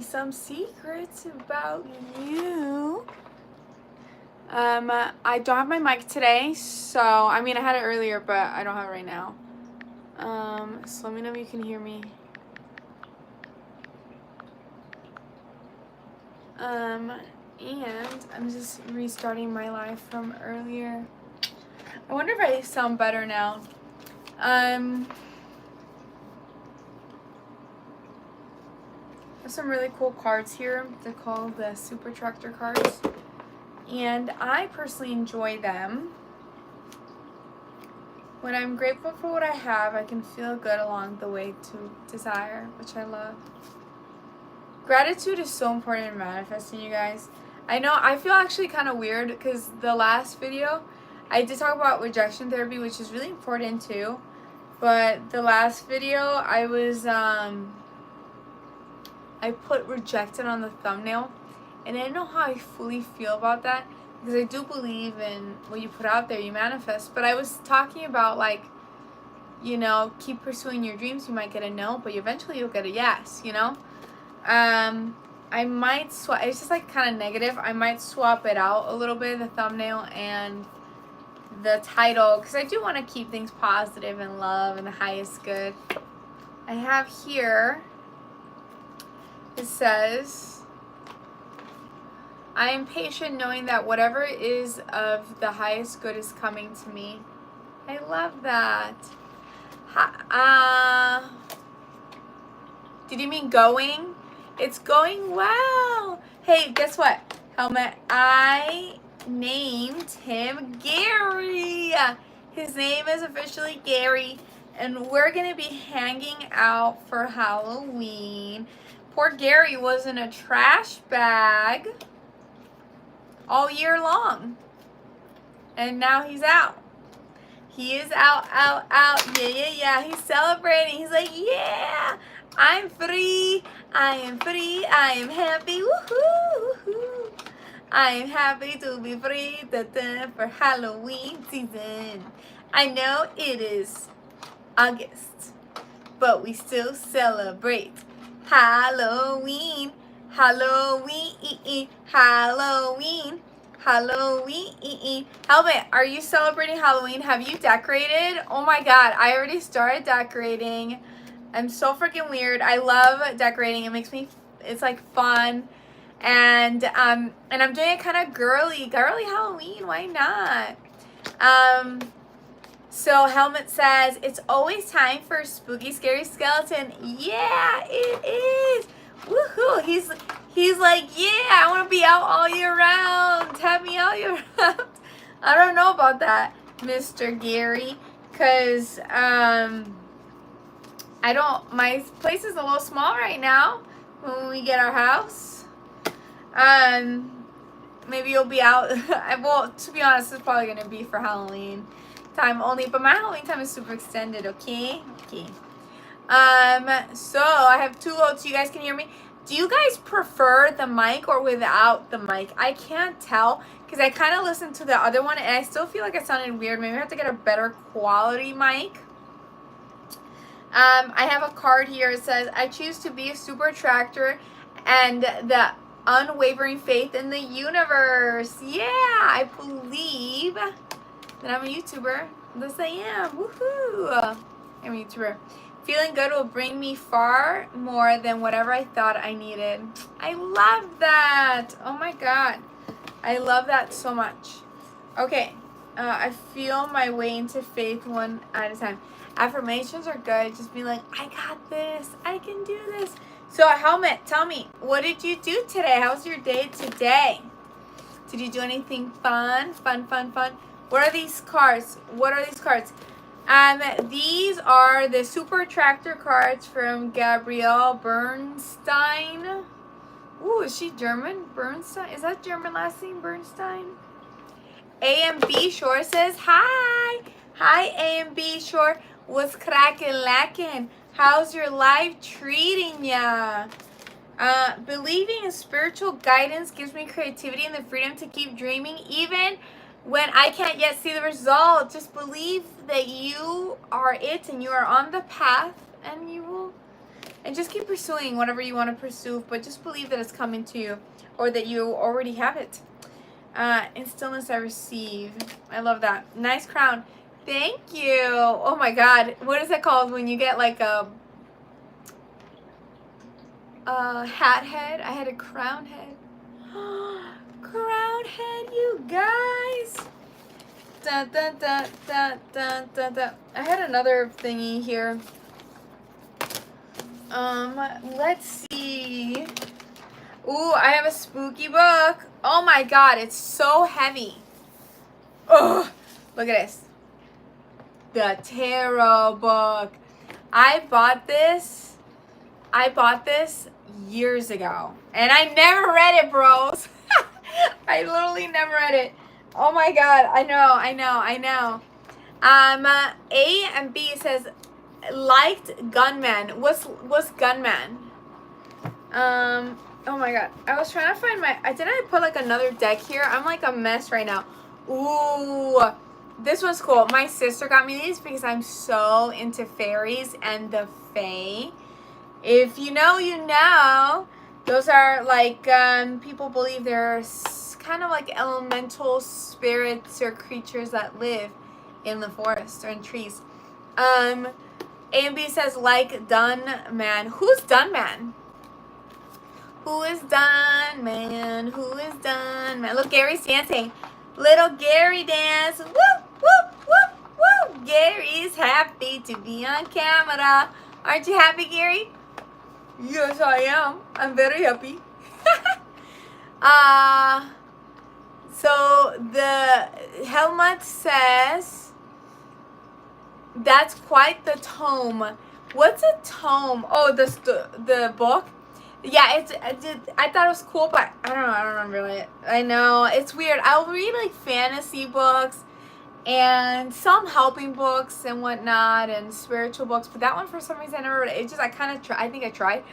Some secrets about you. I don't have my mic today, so I mean I had it earlier, but I don't have it right now. So let me know if you can hear me. And I'm just restarting my live from earlier. I wonder if I sound better now. There's some really cool cards here. They're called the Super Tractor cards. And I personally enjoy them. When I'm grateful for what I have, I can feel good along the way to desire, which I love. Gratitude is so important in manifesting, you guys. I know, I feel actually kind of weird because the last video, I did talk about rejection therapy, which is really important too. But the last video, I put rejected on the thumbnail. And I didn't know how I fully feel about that. Because I do believe in what you put out there, you manifest. But I was talking about, like, you know, keep pursuing your dreams. You might get a no, but eventually you'll get a yes, you know? I might swap, it's just like kind of negative. I might swap it out a little bit, the thumbnail and the title. Because I do want to keep things positive and love and the highest good. I have here, it says, I am patient knowing that whatever is of the highest good is coming to me. I love that. Did you mean going? It's going well. Hey, guess what, Helmet? I named him Gary. His name is officially Gary. And we're going to be hanging out for Halloween. Poor Gary was in a trash bag all year long. And now he's out. He is out. Yeah. He's celebrating. He's like, yeah, I'm free. I am free. I am happy. Woohoo. I am happy to be free for Halloween season. I know it is August, but we still celebrate Halloween. Halloween. Helmet, are you celebrating Halloween? Have you decorated? Oh my god, I already started decorating. I'm so freaking weird. I love decorating. It makes me, it's like fun. And I'm doing it kind of girly Halloween. Why not? So Helmet says, it's always time for a spooky, scary skeleton. Yeah, it is. Woohoo. He's like, yeah, I want to be out all year round. Have me all year round. I don't know about that, Mr. Gary, because my place is a little small right now when we get our house. Maybe you'll be out. Well, to be honest, it's probably going to be for Halloween time only, but my Halloween time is super extended, okay? So I have two votes. You guys can hear me. Do you guys prefer the mic or without the mic? I can't tell because I kind of listened to the other one and I still feel like it sounded weird. Maybe I have to get a better quality mic. I have a card here. It says, I choose to be a super attractor and the unwavering faith in the universe. Yeah, I believe that I'm a YouTuber. Yes, I am. Woohoo! I'm a YouTuber. Feeling good will bring me far more than whatever I thought I needed. I love that. Oh my god. I love that so much. Okay. I feel my way into faith one at a time. Affirmations are good. Just be like, I got this. I can do this. So, Helmet, tell me, what did you do today? How's your day today? Did you do anything fun? Fun. What are these cards? These are the Super Tractor cards from Gabrielle Bernstein. Ooh, is she German? Bernstein? Is that German last name, Bernstein? A&B Shore says, hi. Hi, A&B Shore. What's crackin' lackin'? How's your life treating ya? Believing in spiritual guidance gives me creativity and the freedom to keep dreaming even when I can't yet see the result. Just believe that you are it and you are on the path and you will And just keep pursuing whatever you want to pursue, but just believe that it's coming to you or that you already have it. In stillness I receive. I love that. Nice crown. Thank you. Oh my God. What is that called when you get like a hat head? I had a crown head. Crown head, you guys. Da, da, da, da, da, da, da. I had another thingy here. Let's see. Ooh, I have a spooky book. Oh my God, it's so heavy. Oh, look at this. The tarot book. I bought this years ago. And I never read it, bros. I literally never read it. Oh my God, I know. A and B says, liked Gunman. What's Gunman? Oh my God. I was trying to find did I put like another deck here? I'm like a mess right now. Ooh, this one's cool. My sister got me these because I'm so into fairies and the fae. If you know, you know. Those are like, people believe they're kind of like elemental spirits or creatures that live in the forest or in trees. A and B says, like Dunman. Who's Dunman? Who is done, man? Who is done, man? Look, Gary's dancing. Little Gary dance. Whoop, whoop, whoop, whoop. Gary's happy to be on camera. Aren't you happy, Gary? Yes, I am. I'm very happy. So the helmet says, that's quite the tome. What's a tome? Oh, the book? Yeah, I thought it was cool, but I don't remember it. I know, it's weird. I'll read like fantasy books and some helping books and whatnot and spiritual books, but that one for some reason I never read it. It just, I think I tried.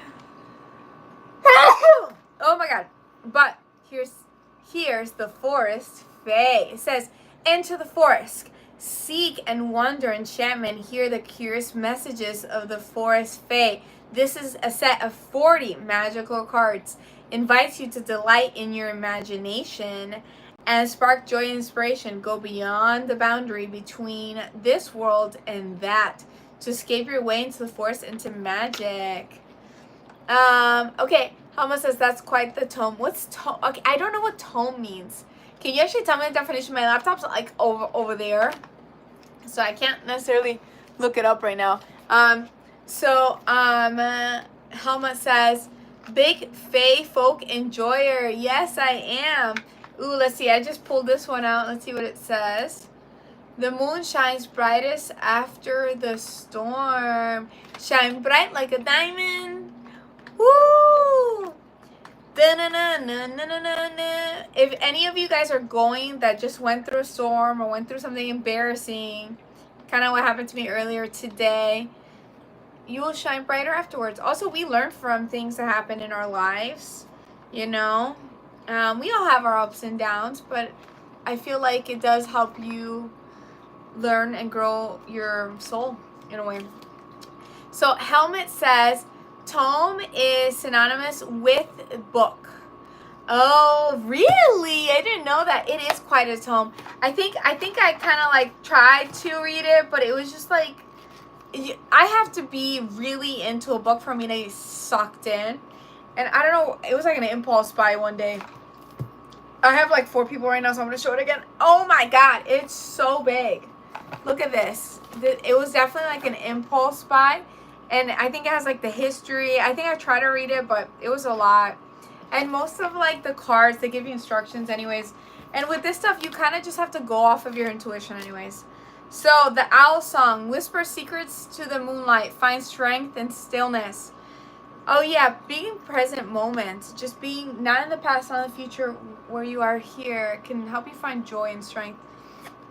Oh my God. But here's the forest fae. It says, enter the forest. Seek and wonder enchantment. Hear the curious messages of the forest fae. This is a set of 40 magical cards. Invites you to delight in your imagination and spark joy and inspiration. Go beyond the boundary between this world and that to escape your way into the forest, into magic. Okay, Helma says that's quite the tome. What's tome? Okay, I don't know what tome means. Can you actually tell me the definition? My laptop's like over there, so I can't necessarily look it up right now. Helma says, big fae folk enjoyer. Yes, I am. Ooh, let's see. I just pulled this one out. Let's see what it says. The moon shines brightest after the storm. Shine bright like a diamond. Woo! Da-na-na-na-na-na-na. If any of you guys are going that just went through a storm or went through something embarrassing, kind of what happened to me earlier today, you will shine brighter afterwards. Also, we learn from things that happen in our lives, you know. We all have our ups and downs, but I feel like it does help you learn and grow your soul in a way. So Helmet says, tome is synonymous with book. Oh, really? I didn't know that. It is quite a tome. I think I kind of like tried to read it, but it was just like, I have to be really into a book for me to get sucked in. And I don't know, it was like an impulse buy one day. I have like 4 people right now, so I'm going to show it again. Oh my God, it's so big. Look at this. It was definitely like an impulse buy. And I think it has like the history. I think I tried to read it, but it was a lot. And most of like the cards, they give you instructions anyways. And with this stuff, you kind of just have to go off of your intuition anyways. So the owl song, whisper secrets to the moonlight, find strength and stillness. Oh yeah, being present moment, just being not in the past, not in the future, where you are here can help you find joy and strength.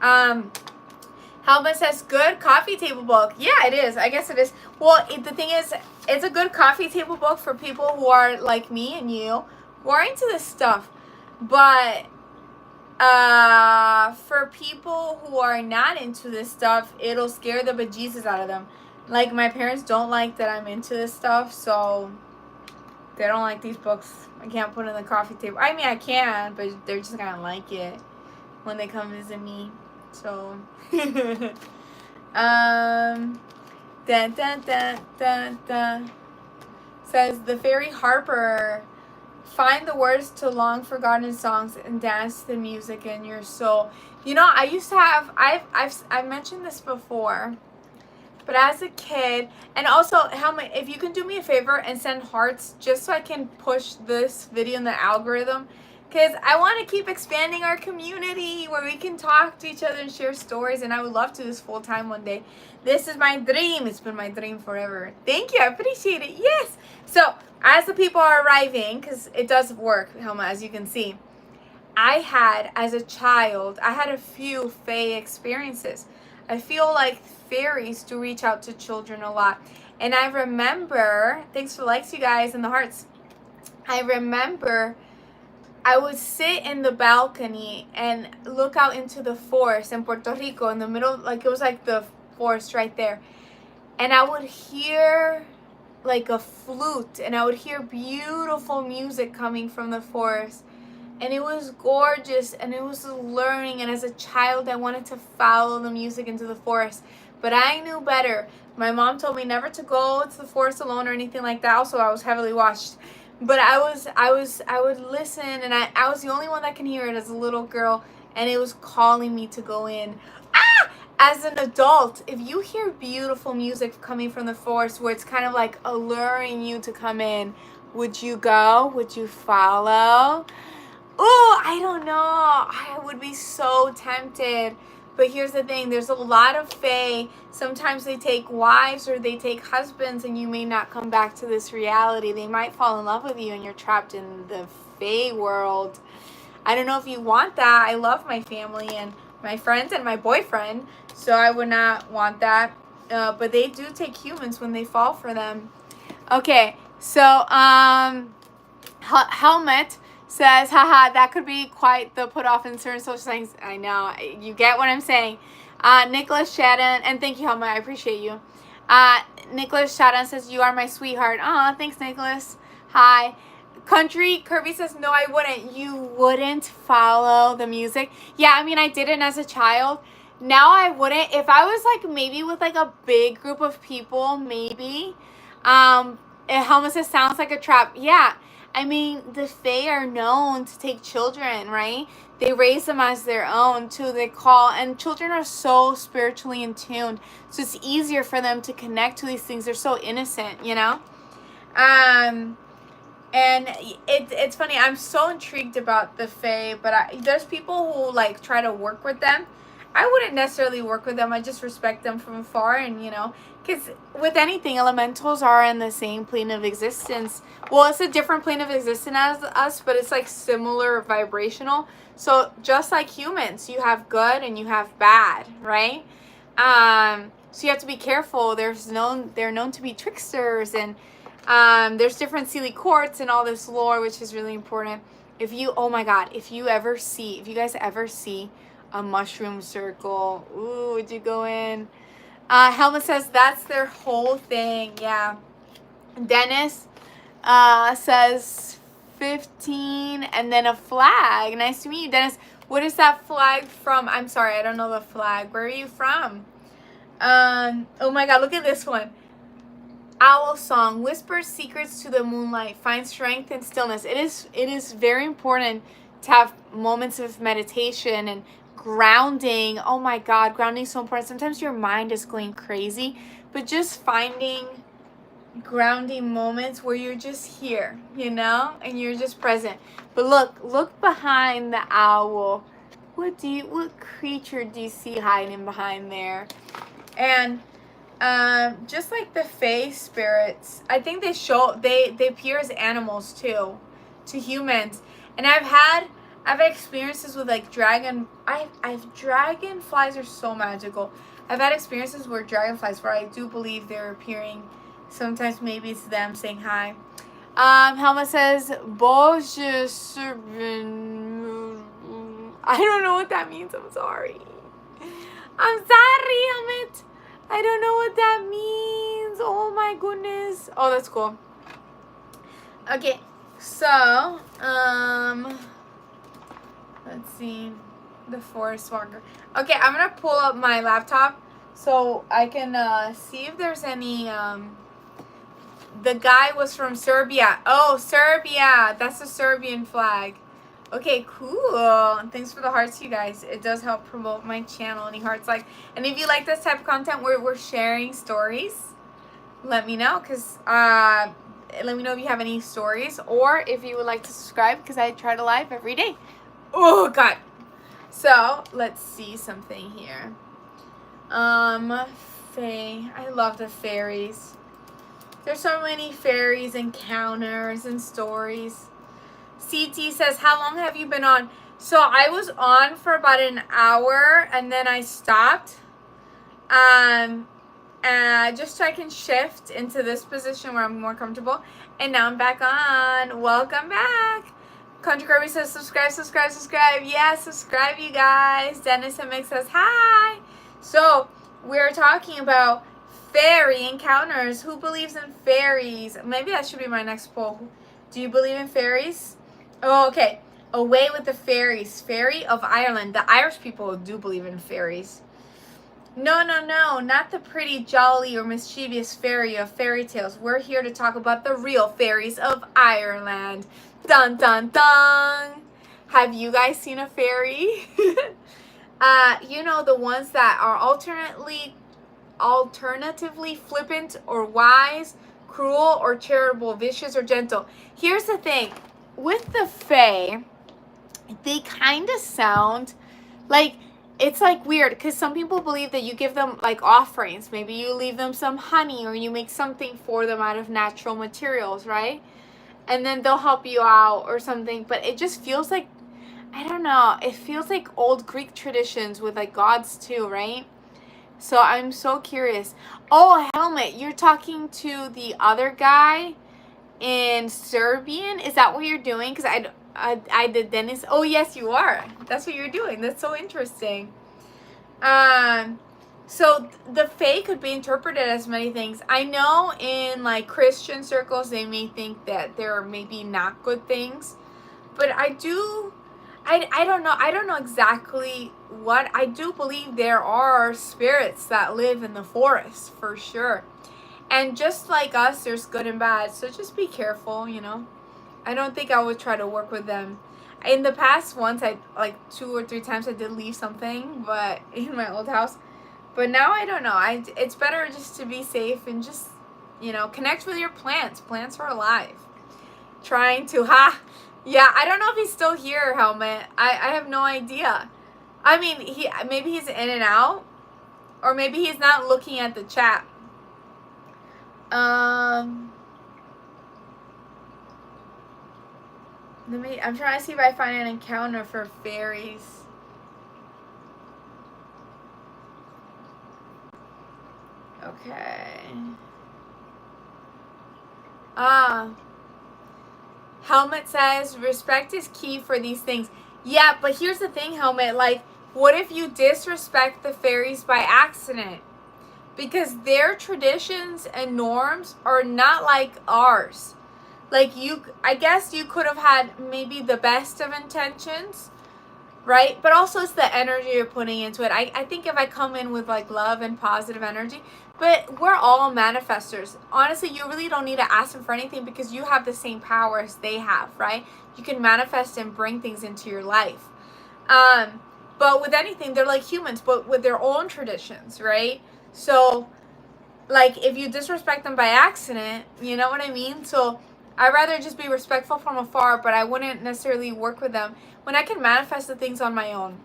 Helma says, good coffee table book. Yeah, it is. I guess it is. Well, the thing is, it's a good coffee table book for people who are like me and you, who are into this stuff. But for people who are not into this stuff, it'll scare the bejesus out of them. Like, my parents don't like that I'm into this stuff, so they don't like these books. I can't put in the coffee table. I mean, I can, but they're just gonna like it when they come visit me. So, dun, dun, dun, dun, dun. Says the fairy Harper. Find the words to long forgotten songs and dance to the music in your soul. You know, I used to have. I've mentioned this before. But as a kid, and also, Helmet, if you can do me a favor and send hearts just so I can push this video in the algorithm, because I want to keep expanding our community where we can talk to each other and share stories, and I would love to do this full time one day. This is my dream. It's been my dream forever. Thank you. I appreciate it. Yes. So, as the people are arriving, because it does work, Helma, as you can see, I had, as a child, I had a few Fae experiences. I feel like fairies do reach out to children a lot. And I remember, thanks for the likes, you guys, and the hearts. I remember I would sit in the balcony and look out into the forest in Puerto Rico in the middle, like it was like the forest right there. And I would hear like a flute, and I would hear beautiful music coming from the forest. And it was gorgeous, and it was learning, and as a child I wanted to follow the music into the forest, but I knew better. My mom told me never to go to the forest alone or anything like that. Also, I was heavily watched, but I would listen, and I was the only one that can hear it as a little girl, and it was calling me to go in. As an adult, if you hear beautiful music coming from the forest where it's kind of like alluring you to come in, would you go? Would you follow? Oh, I don't know. I would be so tempted. But here's the thing. There's a lot of Fae. Sometimes they take wives or they take husbands, and you may not come back to this reality. They might fall in love with you, and you're trapped in the Fae world. I don't know if you want that. I love my family and my friends and my boyfriend, so I would not want that. But they do take humans when they fall for them. Okay, so Helmet says, haha, that could be quite the put off in certain social settings. I know, you get what I'm saying. Nicholas Shadden, and thank you, Helma, I appreciate you. Nicholas Shadden says, you are my sweetheart. Aw, thanks, Nicholas. Hi. Country Kirby says, no, I wouldn't. You wouldn't follow the music? Yeah, I mean, I didn't as a child. Now I wouldn't. If I was like maybe with like a big group of people, maybe. Helma says, sounds like a trap. Yeah. I mean, the Fae are known to take children, right? They raise them as their own, too. They call, and children are so spiritually in tune, so it's easier for them to connect to these things. They're so innocent, you know? And it's funny. I'm so intrigued about the Fae, but there's people who, like, try to work with them. I wouldn't necessarily work with them. I just respect them from afar, and, you know, because with anything, elementals are in the same plane of existence. Well, it's a different plane of existence as us, but it's like similar vibrational. So just like humans, you have good and you have bad, right? So you have to be careful. They're known to be tricksters, and there's different Seelie courts and all this lore, which is really important. Oh my God, if you guys ever see a mushroom circle, ooh, would you go in? Helma says that's their whole thing. Yeah. Dennis says 15 and then a flag. Nice to meet you, Dennis. What is that flag from? I'm sorry, I don't know the flag. Where are you from? Oh my God, look at this one. Owl song, whispers secrets to the moonlight, find strength in stillness. It is very important to have moments of meditation and grounding. Oh my God, grounding is so important. Sometimes your mind is going crazy, but just finding grounding moments where you're just here, you know, and you're just present. But look behind the owl. What creature do you see hiding behind there? And just like the Fae spirits, I think they appear as animals too, to humans. And I've had experiences with like dragonflies are so magical. I've had experiences where dragonflies, where I do believe they're appearing. Sometimes maybe it's them saying hi. Helma says, Bože Serbian. I don't know what that means. I'm sorry. I'm sorry, Helmet. I don't know what that means. Oh my goodness. Oh, that's cool. Okay, so, let's see. The Forest Walker. Okay, I'm gonna pull up my laptop so I can see if there's any, the guy was from Serbia. Oh, Serbia. That's the Serbian flag. Okay, cool. Thanks for the hearts, you guys. It does help promote my channel. Any hearts like, and if you like this type of content where we're sharing stories, let me know, because let me know if you have any stories, or if you would like to subscribe, because I try to live every day. Oh God. So let's see something here. Fae. I love the fairies. There's so many fairies encounters and stories. CT says, how long have you been on? So I was on for about an hour and then I stopped. Just so I can shift into this position where I'm more comfortable. And now I'm back on. Welcome back. Country Kirby says, subscribe, subscribe, subscribe. Yeah, subscribe, you guys. Dennis and Mick says, hi. So we're talking about fairy encounters. Who believes in fairies? Maybe that should be my next poll. Do you believe in fairies? Oh, okay. Away with the fairies. Fairy of Ireland. The Irish people do believe in fairies. No, no, no. Not the pretty, jolly, or mischievous fairy of fairy tales. We're here to talk about the real fairies of Ireland. Dun, dun, dun. Have you guys seen a fairy? You know, the ones that are alternatively flippant or wise, cruel or charitable, vicious or gentle. Here's the thing. With the fae, they kind of sound like, it's like weird, because some people believe that you give them like offerings. Maybe you leave them some honey, or you make something for them out of natural materials, right? And then they'll help you out or something. But it just feels like, I don't know, it feels like old Greek traditions with like gods too, right? So I'm so curious. Oh, Helmet, you're talking to the other guy in Serbian? Is that what you're doing? Because I did Dennis. Oh, yes, you are. That's what you're doing. That's so interesting. So the fae could be interpreted as many things. I know in like Christian circles, they may think that there may be not good things, but I don't know. I don't know exactly what. I do believe there are spirits that live in the forest for sure. And just like us, there's good and bad. So just be careful, you know. I don't think I would try to work with them. In the past, once, like 2 or 3 times, I did leave something, but in my old house. But now I don't know. It's better just to be safe and just, you know, connect with your plants. Plants are alive. Trying to, yeah, I don't know if he's still here, Helmet. I have no idea. I mean, maybe he's in and out, or maybe he's not looking at the chat. I'm trying to see if I find an encounter for fairies. Okay. Helmet says, respect is key for these things. Yeah, but here's the thing, Helmet. Like, what if you disrespect the fairies by accident? Because their traditions and norms are not like ours. Like, I guess you could have had maybe the best of intentions, right? But also it's the energy you're putting into it. I think if I come in with like love and positive energy, but we're all manifestors. Honestly, you really don't need to ask them for anything, because you have the same power as they have, right? You can manifest and bring things into your life. But with anything, they're like humans, but with their own traditions, right? So, like, if you disrespect them by accident, you know what I mean? So, I'd rather just be respectful from afar, but I wouldn't necessarily work with them when I can manifest the things on my own.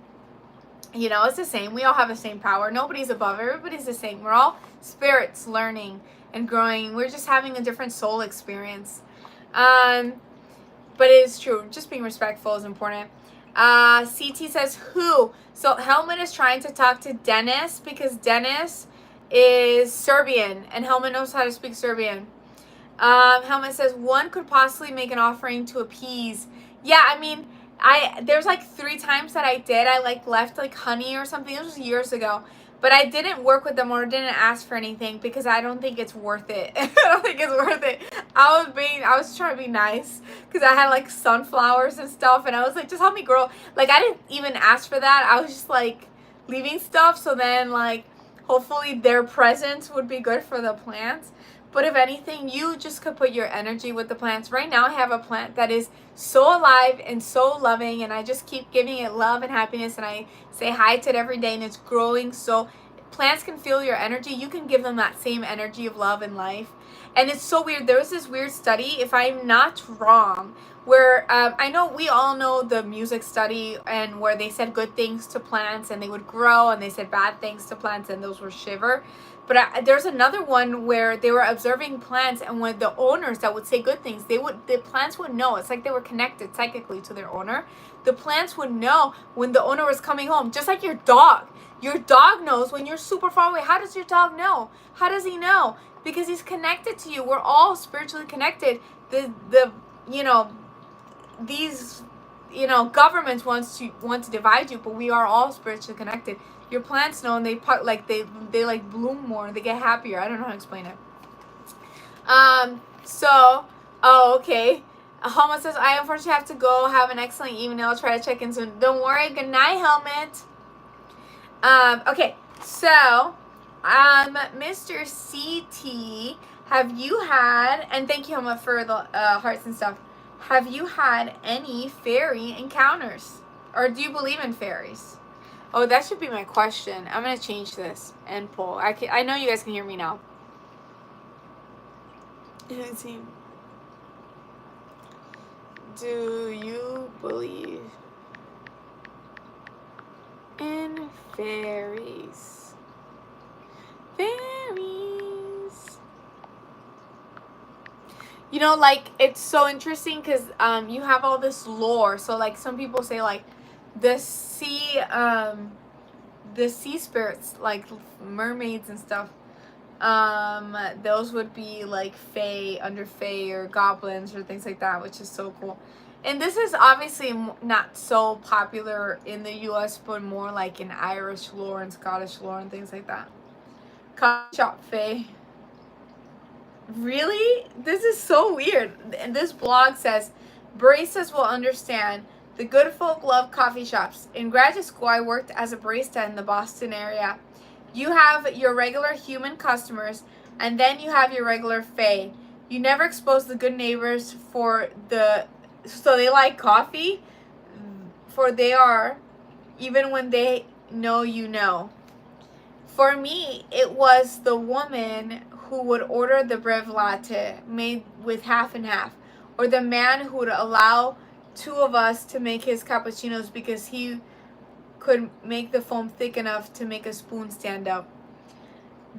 You know, it's the same. We all have the same power. Nobody's above. Everybody's the same. We're all spirits learning and growing. We're just having a different soul experience. But it is true. Just being respectful is important. CT says, who? So Helmet is trying to talk to Dennis, because Dennis is Serbian and Helmet knows how to speak Serbian. Helmet says, one could possibly make an offering to appease. Yeah, I mean, there's like 3 times that I did. I like left like honey or something. It was years ago. But I didn't work with them or didn't ask for anything because I don't think it's worth it. I don't think it's worth it. I was trying to be nice because I had like sunflowers and stuff, and I was like, just help me grow. Like, I didn't even ask for that. I was just like leaving stuff, so then like hopefully their presence would be good for the plants. But if anything, you just could put your energy with the plants. Right now I have a plant that is so alive and so loving, and I just keep giving it love and happiness, and I say hi to it every day, and it's growing. So plants can feel your energy. You can give them that same energy of love and life. And it's so weird. There was this weird study, if I'm not wrong, where I know we all know the music study, and where they said good things to plants and they would grow, and they said bad things to plants and those were shiver. But there's another one where they were observing plants, and when the owners that would say good things, the plants would know. It's like they were connected psychically to their owner. The plants would know when the owner was coming home, just like your dog. Your dog knows when you're super far away. How does your dog know? How does he know? Because he's connected to you. We're all spiritually connected. These governments want to divide you, but we are all spiritually connected. Your plants know, and they bloom more, they get happier. I don't know how to explain it. Okay. Helmet says, I unfortunately have to go. Have an excellent evening. I'll try to check in soon. Don't worry. Good night, Helmet. Okay, so Mr. CT, have you had, and thank you, Helmet, for the hearts and stuff, have you had any fairy encounters? Or do you believe in fairies? Oh, that should be my question. I'm going to change this and poll. I know you guys can hear me now. Let's see. Do you believe in fairies? Fairies. You know, like, it's so interesting because you have all this lore. So, like, some people say, like, the sea spirits, like mermaids and stuff, those would be like fae, under fae, or goblins or things like that, which is so cool. And this is obviously not so popular in the US, but more like in Irish lore and Scottish lore and things like that. Coffee shop fae. Really? This is so weird. And this blog says, baristas will understand. The good folk love coffee shops. In graduate school, I worked as a barista in the Boston area. You have your regular human customers, and then you have your regular fae. You never expose the good neighbors so they like coffee, for they are, even when they know you know. For me, it was the woman who would order the Brev Latte made with half and half, or the man who would allow two of us to make his cappuccinos because he could make the foam thick enough to make a spoon stand up.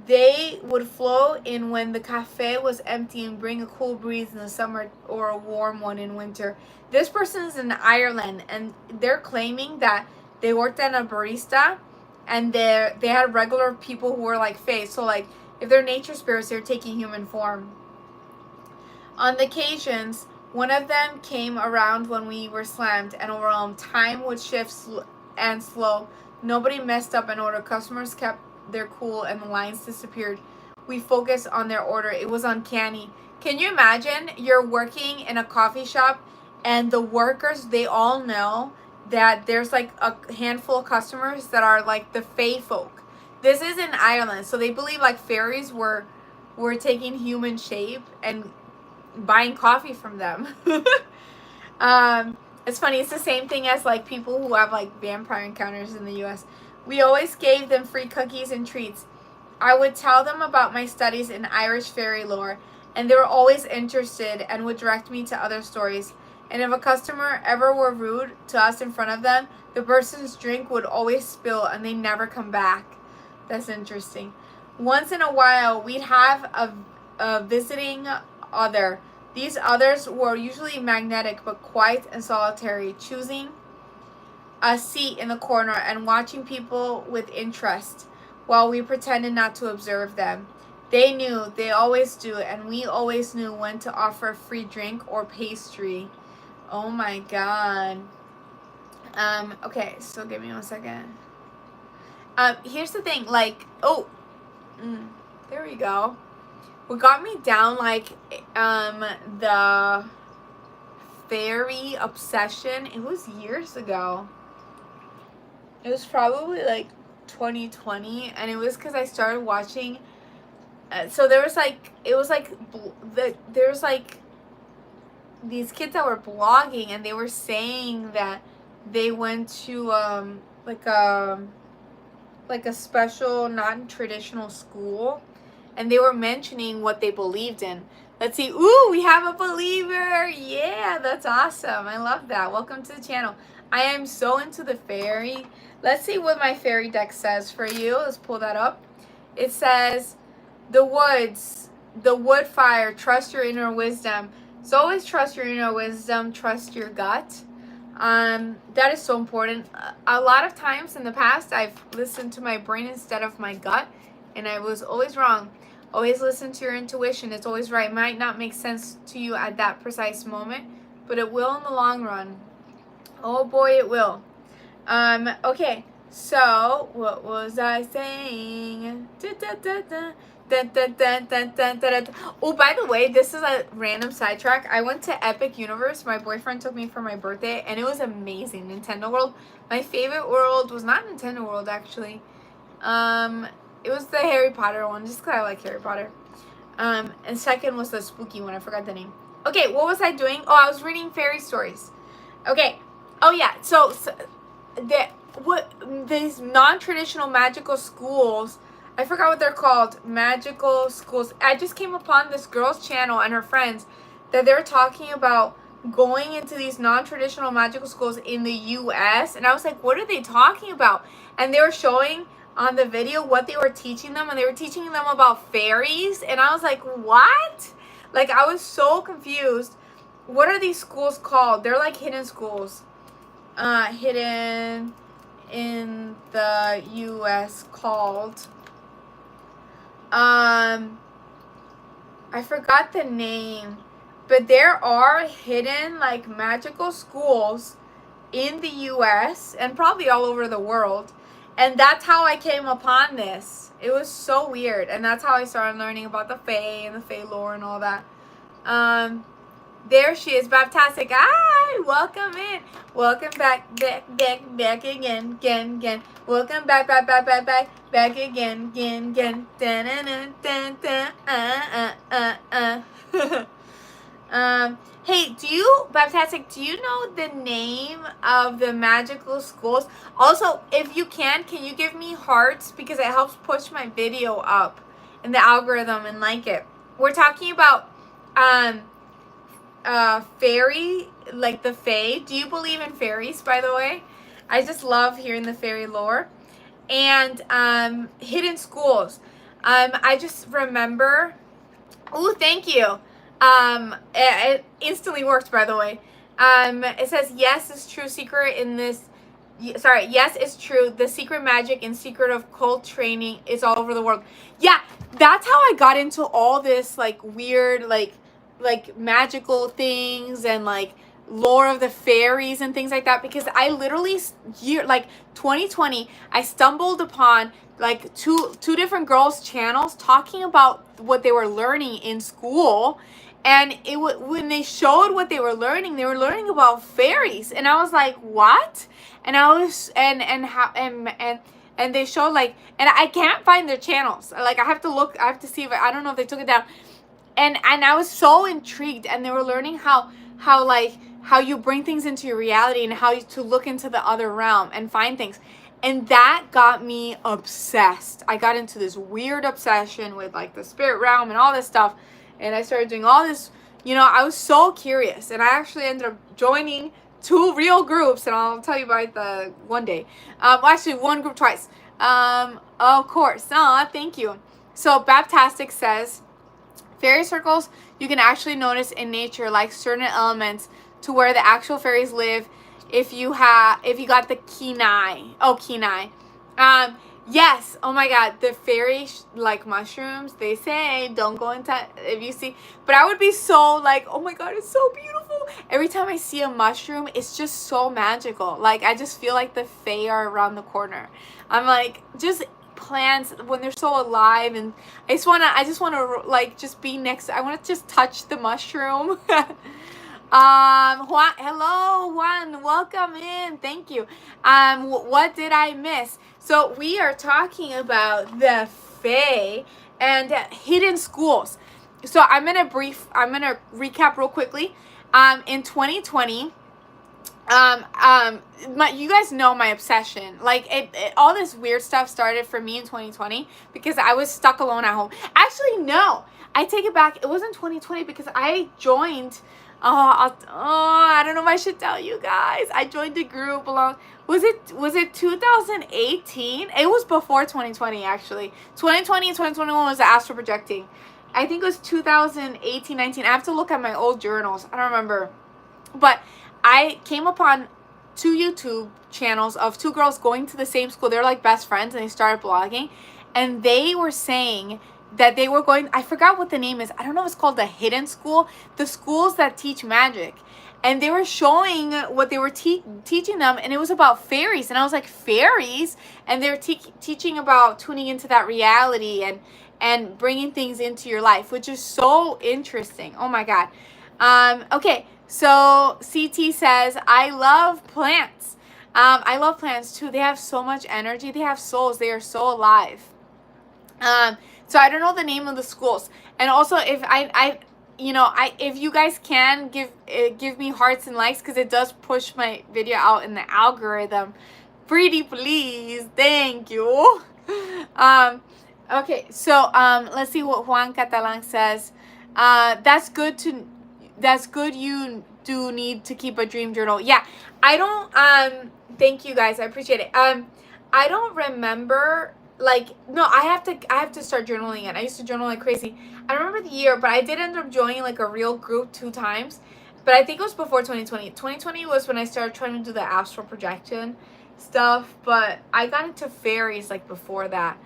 They would flow in when the cafe was empty and bring a cool breeze in the summer or a warm one in winter. This person is in Ireland, and they're claiming that they worked at a barista, and they had regular people who were like fae. So like if they're nature spirits, they're taking human form. On the occasions, one of them came around when we were slammed and overwhelmed. Time would shift and slow. Nobody messed up an order. Customers kept their cool and the lines disappeared. We focused on their order. It was uncanny. Can you imagine you're working in a coffee shop and the workers, they all know that there's like a handful of customers that are like the fae folk. This is in Ireland, so they believe like fairies were taking human shape and buying coffee from them. It's funny. It's the same thing as like people who have like vampire encounters in the US. We always gave them free cookies and treats. I would tell them about my studies in Irish fairy lore, and they were always interested and would direct me to other stories. And if a customer ever were rude to us in front of them, the person's drink would always spill and they never come back. That's interesting. Once in a while, we'd have a visiting other. These others were usually magnetic but quiet and solitary, choosing a seat in the corner and watching people with interest while we pretended not to observe them. They knew, they always do, and we always knew when to offer a free drink or pastry. Oh my god. Okay, so give me 1 second. Here's the thing, like, there we go. What got me down, like, the fairy obsession, it was years ago. It was probably like 2020, and it was because I started watching. So there was like, it was like there's like these kids that were blogging, and they were saying that they went to like a special non-traditional school, and they were mentioning what they believed in. Let's see. Ooh, we have a believer. Yeah, that's awesome. I love that. Welcome to the channel. I am so into the fairy. Let's see what my fairy deck says for you. Let's pull that up. It says, the woods, the wood fire, trust your inner wisdom. So always trust your inner wisdom, trust your gut. That is so important. A lot of times in the past, I've listened to my brain instead of my gut, and I was always wrong. Always listen to your intuition. It's always right. It might not make sense to you at that precise moment, but it will in the long run. Oh boy, it will. Okay, so what was I saying? Oh, by the way, this is a random sidetrack. I went to Epic Universe. My boyfriend took me for my birthday, and it was amazing. Nintendo World. My favorite world was not Nintendo World, actually. It was the Harry Potter one, just because I like Harry Potter. And second was the spooky one. I forgot the name. Okay, what was I doing? Oh, I was reading fairy stories. Okay. Oh, yeah. So these non-traditional magical schools, I forgot what they're called, magical schools. I just came upon this girl's channel and her friends that they're talking about going into these non-traditional magical schools in the US, and I was like, what are they talking about? And they were showing on the video what they were teaching them, and they were teaching them about fairies, and I was like, what? Like, I was so confused. What are these schools called? They're like hidden schools. Hidden in the US called, I forgot the name, but there are hidden like magical schools in the US and probably all over the world, and that's how I came upon this. It was so weird, and that's how I started learning about the Fae and the Fae lore and all that. There she is, Baptastic. Hi, welcome in. Welcome back again. Welcome back again. Hey, Baptastic, do you know the name of the magical schools? Also, if you can you give me hearts, because it helps push my video up in the algorithm and like it. We're talking about, fairy, like the Fae. Do you believe in fairies, by the way? I just love hearing the fairy lore. And hidden schools. I just remember. Oh, thank you. It instantly worked, by the way. It says, yes, it's true. Secret in this. Sorry, yes, it's true. The secret magic and secret of cult training is all over the world. Yeah, that's how I got into all this like weird like magical things and like lore of the fairies and things like that, because I literally 2020 I stumbled upon like two different girls' channels talking about what they were learning in school, and when they showed what they were learning about fairies, and I was like, what? And I was and they showed like, and I can't find their channels, like I have to see if I don't know if they took it down. And I was so intrigued, and they were learning how you bring things into your reality and how to look into the other realm and find things. And that got me obsessed. I got into this weird obsession with like the spirit realm and all this stuff. And I started doing all this, I was so curious. And I actually ended up joining 2 real groups, and I'll tell you about the one day. Actually, one group twice. Of course. Aw, thank you. So Baptastic says, fairy circles you can actually notice in nature, like certain elements to where the actual fairies live. If you got the Kenai. Yes. Oh my God. The fairy like mushrooms. They say don't go into if you see. But I would be so like, oh my God, it's so beautiful. Every time I see a mushroom, it's just so magical. Like I just feel like the fae are around the corner. I'm like just plants when they're so alive, and I just wanna like just be next. I want to just touch the mushroom. Juan, hello, Juan. Welcome in. Thank you. What did I miss? So we are talking about the Fae and hidden schools. So I'm gonna recap real quickly. In 2020, you guys know my obsession. Like all this weird stuff started for me in 2020 because I was stuck alone at home. Actually, no, I take it back. It wasn't 2020 because I joined. I don't know if I should tell you guys. I joined a group along. Was it 2018? It was before 2020 actually. 2020 and 2021 was the astral projecting. I think it was 2018, 19. I have to look at my old journals. I don't remember, but I came upon 2 YouTube channels of 2 girls going to the same school. They're like best friends, and they started blogging, and they were saying that they were going, I forgot what the name is. I don't know if it's called the hidden school, the schools that teach magic. And they were showing what they were teaching them, and it was about fairies. And I was like, fairies? And they were teaching about tuning into that reality and bringing things into your life, which is so interesting. Oh my God. Okay, so CT says, I love plants. I love plants too. They have so much energy. They have souls. They are so alive. So I don't know the name of the schools. And also, if if you guys can give me hearts and likes, because it does push my video out in the algorithm. Pretty please, thank you. Okay, so let's see what Juan Catalan says. That's good. You do need to keep a dream journal. Yeah, I don't. Thank you guys. I appreciate it. I don't remember. Like, no, I have to start journaling again. I used to journal like crazy. I don't remember the year, but I did end up joining like a real group 2 times. But I think it was before 2020. 2020 was when I started trying to do the astral projection stuff. But I got into fairies like before that.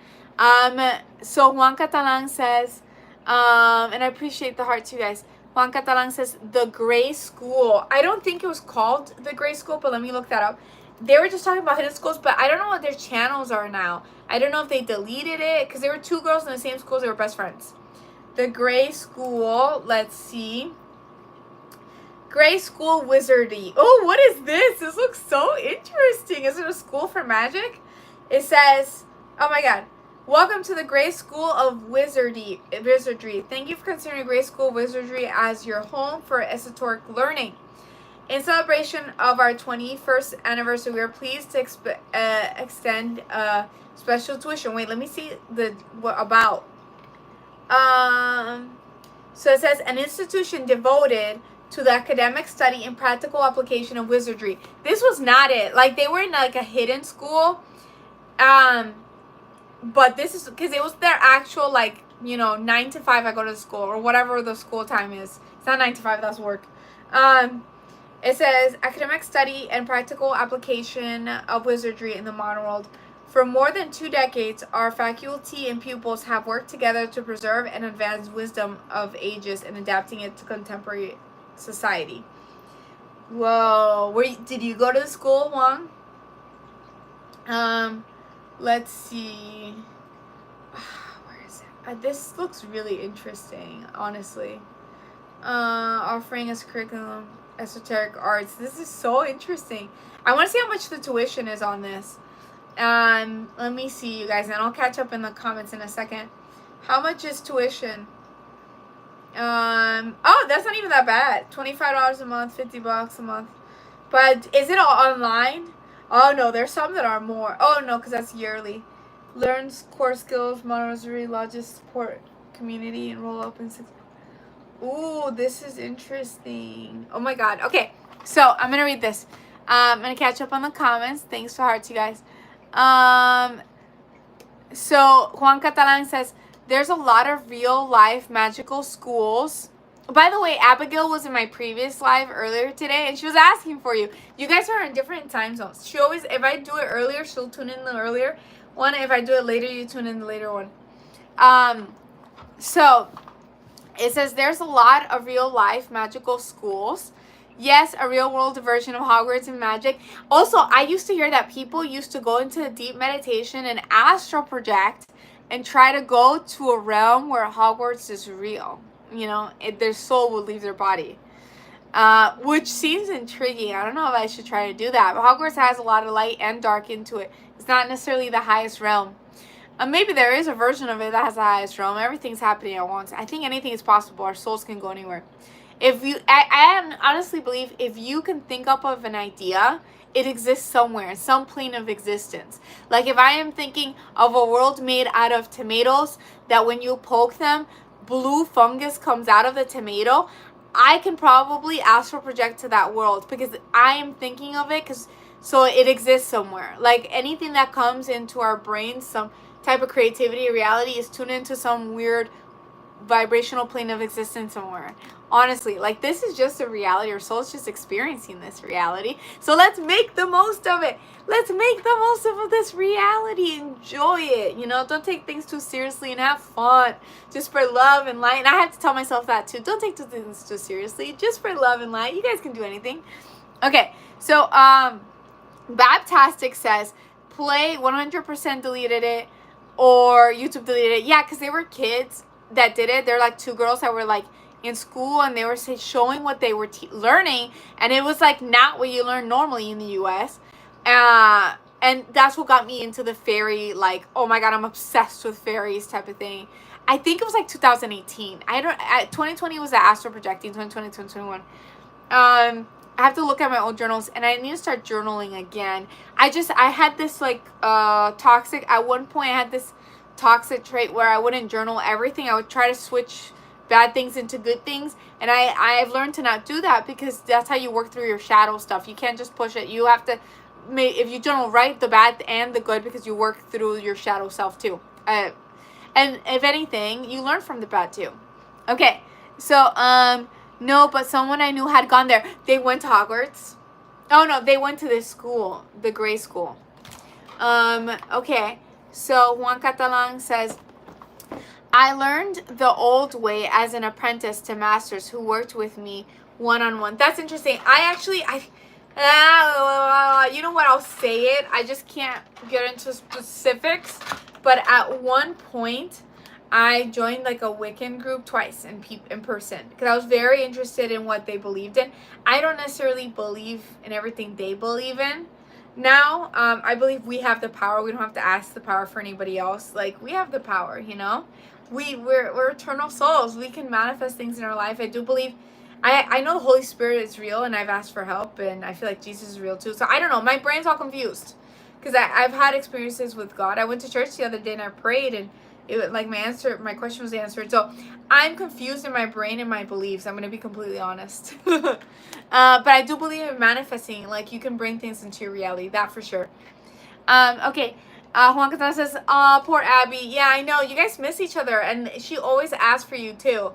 So Juan Catalan says, and I appreciate the hearts, you guys. Juan Catalan says, the Gray School. I don't think it was called the Gray School, but let me look that up. They were just talking about hidden schools, but I don't know what their channels are now. I don't know if they deleted it, because there were 2 girls in the same school. They were best friends. The Gray School. Let's see. Gray School Wizardry. Oh, what is this? This looks so interesting. Is it a school for magic? It says, oh my God. Welcome to the Gray School of Wizardry. Thank you for considering Gray School of Wizardry as your home for esoteric learning. In celebration of our 21st anniversary, we are pleased to extend special tuition. Wait, let me see what about. So it says an institution devoted to the academic study and practical application of wizardry. This was not it. Like, they were in like a hidden school. But this is because it was their actual, like, 9 to 5 I go to school, or whatever the school time is. It's not 9 to 5, that's work. It says academic study and practical application of wizardry in the modern world. For more than 2 decades, our faculty and pupils have worked together to preserve and advance wisdom of ages and adapting it to contemporary society. Whoa, did you go to the school, Juan? Let's see. Where is it? This looks really interesting, honestly. Offering as curriculum esoteric arts. This is so interesting. I want to see how much the tuition is on this. Let me see, you guys, and I'll catch up in the comments in a second. How much is tuition? Oh, that's not even that bad. $25 a month, $50 a month. But is it all online? Oh no, there's some that are more. Oh no, because that's yearly. Learns core skills, Montessori, Logis support community, and roll up in 6. Ooh, this is interesting. Oh my God. Okay, so I'm gonna read this. I'm gonna catch up on the comments. Thanks for hearts, you guys. So Juan Catalan says there's a lot of real life magical schools. By the way, Abigail was in my previous live earlier today, and she was asking for you. You guys are in different time zones. She always, if I do it earlier, she'll tune in earlier. one. If I do it later, you tune in the later one. So it says there's a lot of real life magical schools. Yes, a real world version of Hogwarts and magic. Also, I used to hear that people used to go into deep meditation and astral project and try to go to a realm where Hogwarts is real. You know, their soul would leave their body. Which seems intriguing. I don't know if I should try to do that. But Hogwarts has a lot of light and dark into it. It's not necessarily the highest realm. Maybe there is a version of it that has the highest realm. Everything's happening at once. I think anything is possible. Our souls can go anywhere. If you, I honestly believe if you can think up of an idea, it exists somewhere, some plane of existence. Like if I am thinking of a world made out of tomatoes, that when you poke them, blue fungus comes out of the tomato, I can probably astral project to that world because I am thinking of it so it exists somewhere. Like anything that comes into our brains, some type of creativity or reality is tuned into some weird vibrational plane of existence somewhere. Honestly, like this is just a reality. Our soul's just experiencing this reality. So let's make the most of it. Let's make the most of this reality. Enjoy it. You know, don't take things too seriously and have fun. Just spread love and light. And I have to tell myself that too. Don't take things too seriously. Just spread love and light. You guys can do anything. Okay, so Babtastic says Play 100% deleted it or YouTube deleted it. Yeah, because they were kids that did it. They're like two girls that were like in school and they were showing what they were learning, and it was like not what you learn normally in the US. And that's what got me into the fairy, like, oh my god, I'm obsessed with fairies type of thing. I think it was like 2018. 2020 was the astral projecting, 2020, 2021. I have to look at my old journals, and I need to start journaling again. I had this like toxic, at one point I had this toxic trait where I wouldn't journal everything. I would try to switch bad things into good things, and I've learned to not do that because that's how you work through your shadow stuff. You can't just push it. You have to if you journal, write the bad and the good because you work through your shadow self too. And if anything, you learn from the bad too. Okay, so no, but someone I knew had gone there. They went to Hogwarts. Oh no, they went to this school, the Grey School. Okay, so Juan Catalan says, I learned the old way as an apprentice to masters who worked with me one-on-one. That's interesting. You know what? I'll say it. I just can't get into specifics. But at one point, I joined like a Wiccan group twice in person because I was very interested in what they believed in. I don't necessarily believe in everything they believe in. Now, I believe we have the power. We don't have to ask the power for anybody else. Like, we have the power, you know? We're eternal souls. We can manifest things in our life. I do believe, I know the Holy Spirit is real, and I've asked for help, and I feel like Jesus is real too. So I don't know. My brain's all confused because I've had experiences with God. I went to church the other day and I prayed, and it like my question was answered. So I'm confused in my brain and my beliefs. I'm gonna be completely honest. But I do believe in manifesting. Like, you can bring things into your reality. That for sure. Okay. Juan Catana says, "Oh, poor Abby. Yeah, I know. You guys miss each other, and she always asks for you too."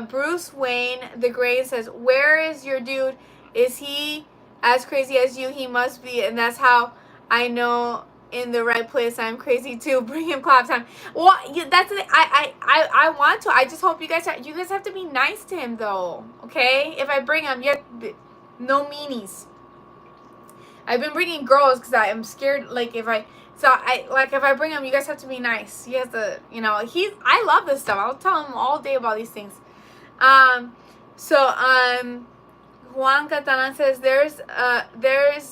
Bruce Wayne the Grey says, "Where is your dude? Is he as crazy as you? He must be, and that's how I know in the right place. I'm crazy too. Bring him clap time." Well, yeah, that's the thing. I want to. I just hope you guys have to be nice to him though. Okay, if I bring him, no meanies. I've been bringing girls because I am scared. Like if I bring him, you guys have to be nice. You have to, I love this stuff. I'll tell him all day about these things. Juan Catalan says there's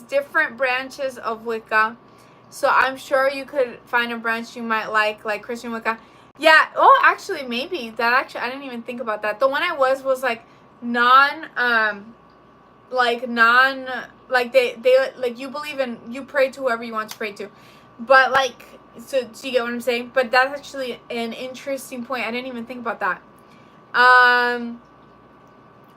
different branches of Wicca, so I'm sure you could find a branch you might like Christian Wicca. Yeah. Oh, actually, maybe that. Actually, I didn't even think about that. The one I was like they like you believe in, you pray to whoever you want to pray to, but like, so do you get what I'm saying? But that's actually an interesting point. I didn't even think about that.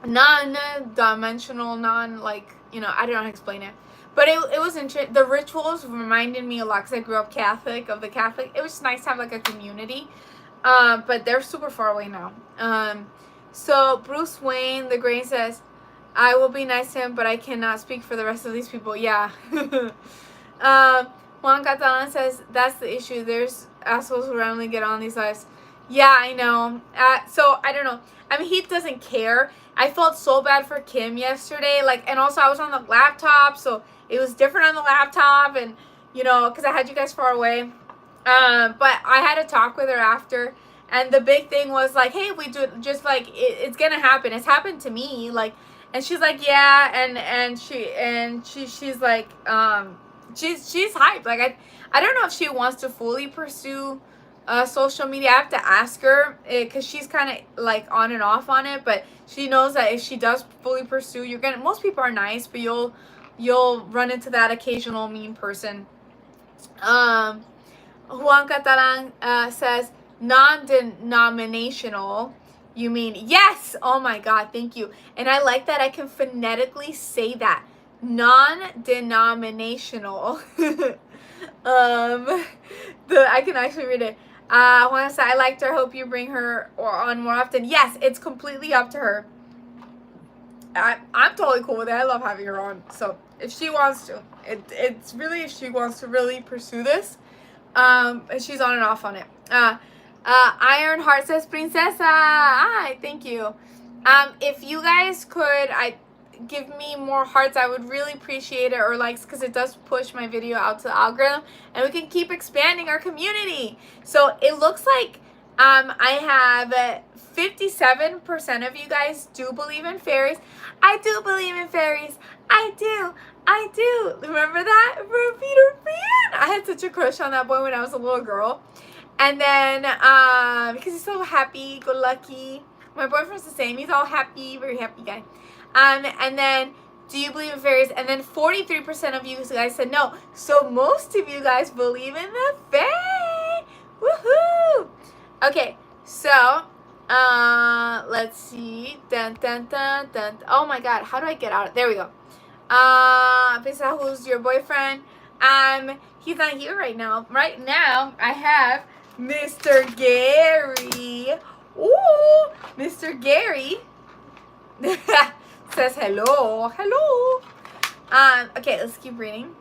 Non-dimensional, I don't know how to explain it, but it was interesting. The rituals reminded me a lot because I grew up Catholic. It was nice to have like a community, but they're super far away now. So Bruce Wayne the Grey says, "I will be nice to him, but I cannot speak for the rest of these people." Yeah. Juan Catalan says, that's the issue. There's assholes who randomly get on these lives. Yeah, I know. So, I don't know. I mean, he doesn't care. I felt so bad for Kim yesterday. Like, and also I was on the laptop, so it was different on the laptop. And, you know, because I had you guys far away. But I had a talk with her after. And the big thing was like, hey, we do just like, it's going to happen. It's happened to me. Like, and she's like, yeah. And she's like, she's hyped. Like, I don't know if she wants to fully pursue social media. I have to ask her because she's kind of like on and off on it, but she knows that if she does fully pursue, most people are nice, but you'll run into that occasional mean person. Juan Catalan says non-denominational. You mean yes? Oh my God, thank you. And I like that I can phonetically say that. Non-denominational. I can actually read it. Juan said, I liked her. Hope you bring her on more often. Yes, it's completely up to her. I'm totally cool with it. I love having her on. So if she wants to, it's really if she wants to really pursue this. She's on and off on it. Ironheart says, Princesa. Hi, thank you. If you guys could, give me more hearts, I would really appreciate it, or likes, because it does push my video out to the algorithm, and we can keep expanding our community. So it looks like I have 57% of you guys do believe in fairies. I do believe in fairies. I do. Remember that from Peter Pan? I had such a crush on that boy when I was a little girl. And then, because he's so happy, go lucky. My boyfriend's the same. He's all happy, very happy guy. And then, do you believe in fairies? And then 43% of you guys said no. So most of you guys believe in the fae. Woohoo! Okay, so, let's see. Dun, dun, dun, dun. Oh my God, how do I get out? There we go. Pisa, who's your boyfriend? He's not here right now. Right now, I have Mr. Gary. Ooh, Mr. Gary says hello. Okay, let's keep reading.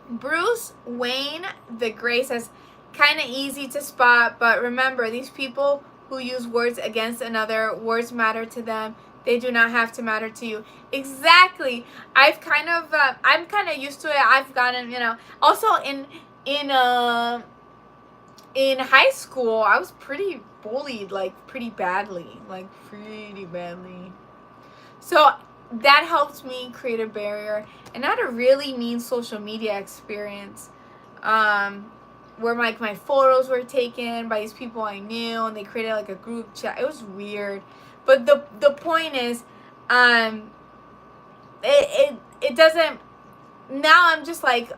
Bruce Wayne the Gray says, kind of easy to spot, but remember, these people who use words against another, words matter to them. They do not have to matter to you. Exactly. I'm kind of used to it. I've gotten, also in high school, I was pretty bullied, pretty badly. So that helped me create a barrier. And I had a really mean social media experience where my photos were taken by these people I knew, and they created a group chat. It was weird. But the point is, it doesn't, now I'm just like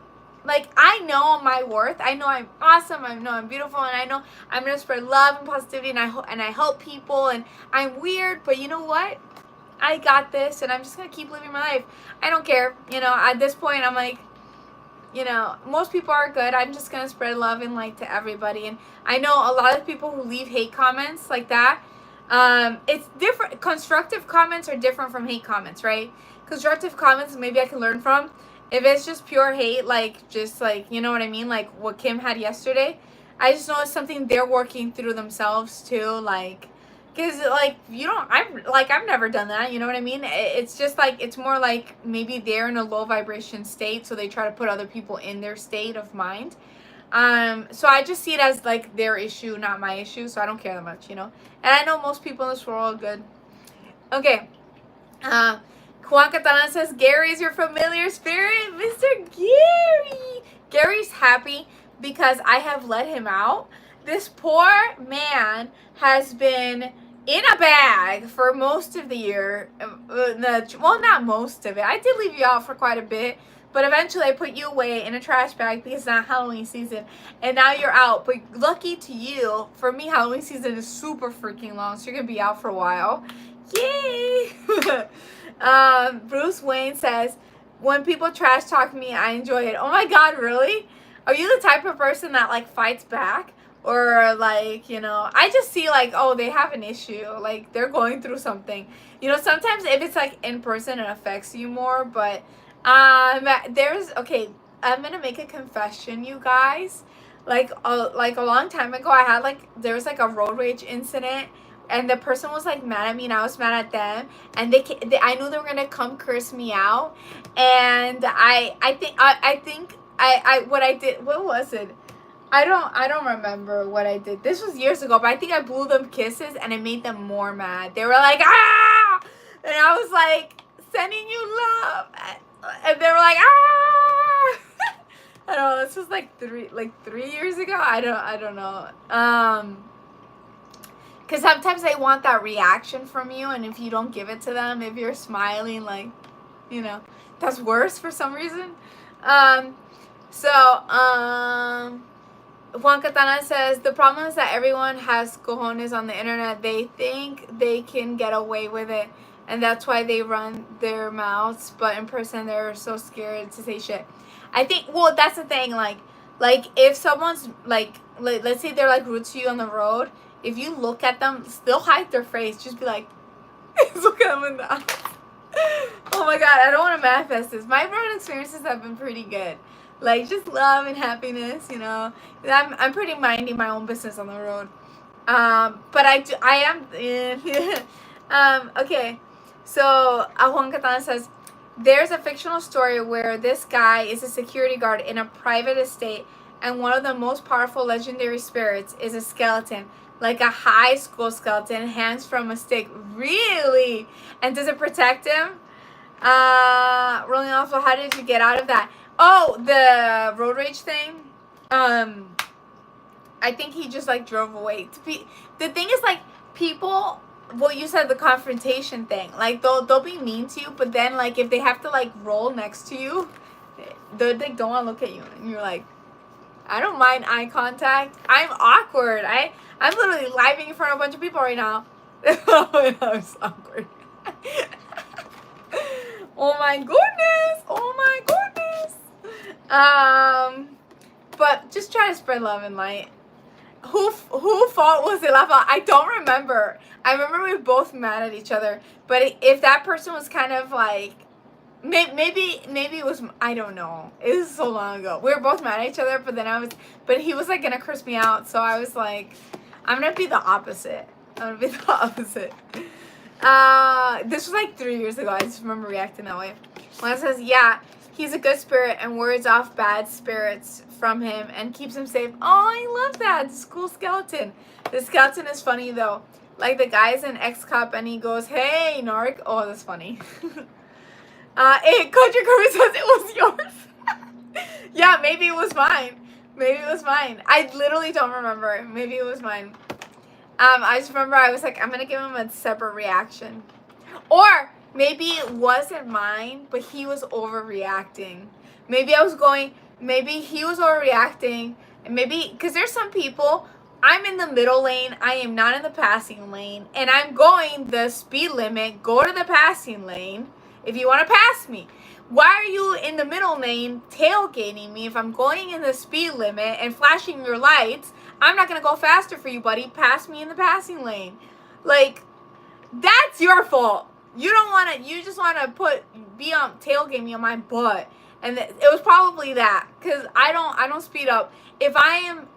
I know my worth. I know I'm awesome. I know I'm beautiful, and I know I'm gonna spread love and positivity, and I help people, and I'm weird, but you know what? I got this, and I'm just gonna keep living my life. I don't care. At this point, I'm like, most people are good. I'm just gonna spread love and light to everybody. And I know a lot of people who leave hate comments like that. It's different. Constructive comments are different from hate comments, right? Constructive comments maybe I can learn from. If it's just pure hate, you know what I mean? Like what Kim had yesterday. I just know it's something they're working through themselves too. Because I've never done that. You know what I mean? It's just it's more like maybe they're in a low vibration state, so they try to put other people in their state of mind. So I just see it as their issue, not my issue. So I don't care that much, And I know most people in this world are good. Okay. Juan Catalan says, Gary is your familiar spirit. Mr. Gary. Gary's happy because I have let him out. This poor man has been in a bag for most of the year. Well, not most of it. I did leave you out for quite a bit. But eventually I put you away in a trash bag because it's not Halloween season. And now you're out. But lucky to you, for me, Halloween season is super freaking long. So you're going to be out for a while. Yay! Bruce Wayne says, when people trash talk me, I enjoy it. Oh my God, really? Are you the type of person that fights back? Or I just see oh, they have an issue. They're going through something. Sometimes if it's in person, it affects you more. But gonna make a confession, you guys. Like a long time ago, I had there was like a road rage incident, and the person was like mad at me, and I was mad at them, and I knew they were gonna come curse me out, and I think what I did, what was it? I don't remember what I did. This was years ago, but I think I blew them kisses, and it made them more mad. They were like, ah, and I was like, sending you love, and they were like, ah. I don't know. This was like 3 years ago. I don't know. Because sometimes they want that reaction from you, and if you don't give it to them, if you're smiling, like, that's worse for some reason. Juan Catana says, the problem is that everyone has cojones on the internet. They think they can get away with it, and that's why they run their mouths, but in person they're so scared to say shit. I think, well, that's the thing, like if someone's let's say they're like rude to you on the road, if you look at them, still hide their face, just be like, look at them in the eyes. Oh my god, I don't want to manifest this. My road experiences have been pretty good, like just love and happiness, I'm pretty minding my own business on the road, but I am okay. So Juan Catana says, there's a fictional story where this guy is a security guard in a private estate, and one of the most powerful legendary spirits is a skeleton, like a high school skeleton, hangs from a stick. Really? And does it protect him? Rolling off, how did you get out of that? Oh, the road rage thing? I think he just drove away. The thing is, people, well, you said the confrontation thing, they'll be mean to you, but then if they have to roll next to you, they don't want to look at you, and you're like, I don't mind eye contact. I'm awkward. I'm literally living in front of a bunch of people right now. I'm so awkward. Oh my goodness. Oh my goodness. But just try to spread love and light. Who fault was it? I don't remember. I remember we were both mad at each other. But if that person was kind of maybe it was, I don't know. It was so long ago. We were both mad at each other, but he was gonna curse me out. So I was like, I'm gonna be the opposite. This was 3 years ago. I just remember reacting that way. When it says, yeah, he's a good spirit and wards off bad spirits from him and keeps him safe. Oh, I love that. It's a cool skeleton. The skeleton is funny though. The guy's an ex-cop and he goes, hey, narc. Oh, that's funny. Coach Kirby says it was yours. Yeah, maybe it was mine. I literally don't remember. Maybe it was mine. I just remember I was like, I'm gonna give him a separate reaction. Or maybe it wasn't mine, but he was overreacting. Maybe he was overreacting. And maybe, because there's some people, I'm in the middle lane, I am not in the passing lane, and I'm going the speed limit. Go to the passing lane if you want to pass me. Why are you in the middle lane tailgating me if I'm going in the speed limit and flashing your lights? I'm not going to go faster for you, buddy. Pass me in the passing lane. That's your fault. You just want to tailgate me on my butt. And it was probably that, because I don't speed up. If I am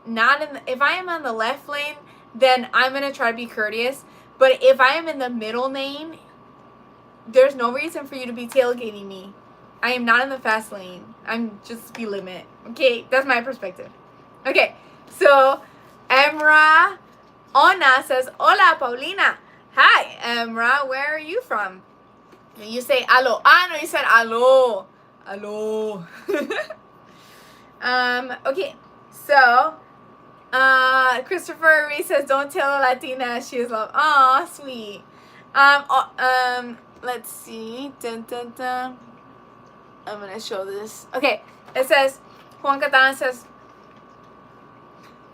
on the left lane, then I'm going to try to be courteous. But if I am in the middle lane, there's no reason for you to be tailgating me. I am not in the fast lane. I'm just speed limit. Okay, that's my perspective. Okay, so Emra Ona says, hola, Paulina. Hi, Emra. Where are you from? You say alo. Ah, no, you said alo. Alo. Okay, so Christopher Reese says, don't tell a Latina she is love. Aw, sweet. Let's see. Dun, dun, dun. I'm gonna show this. Okay, it says, Juan Catana says,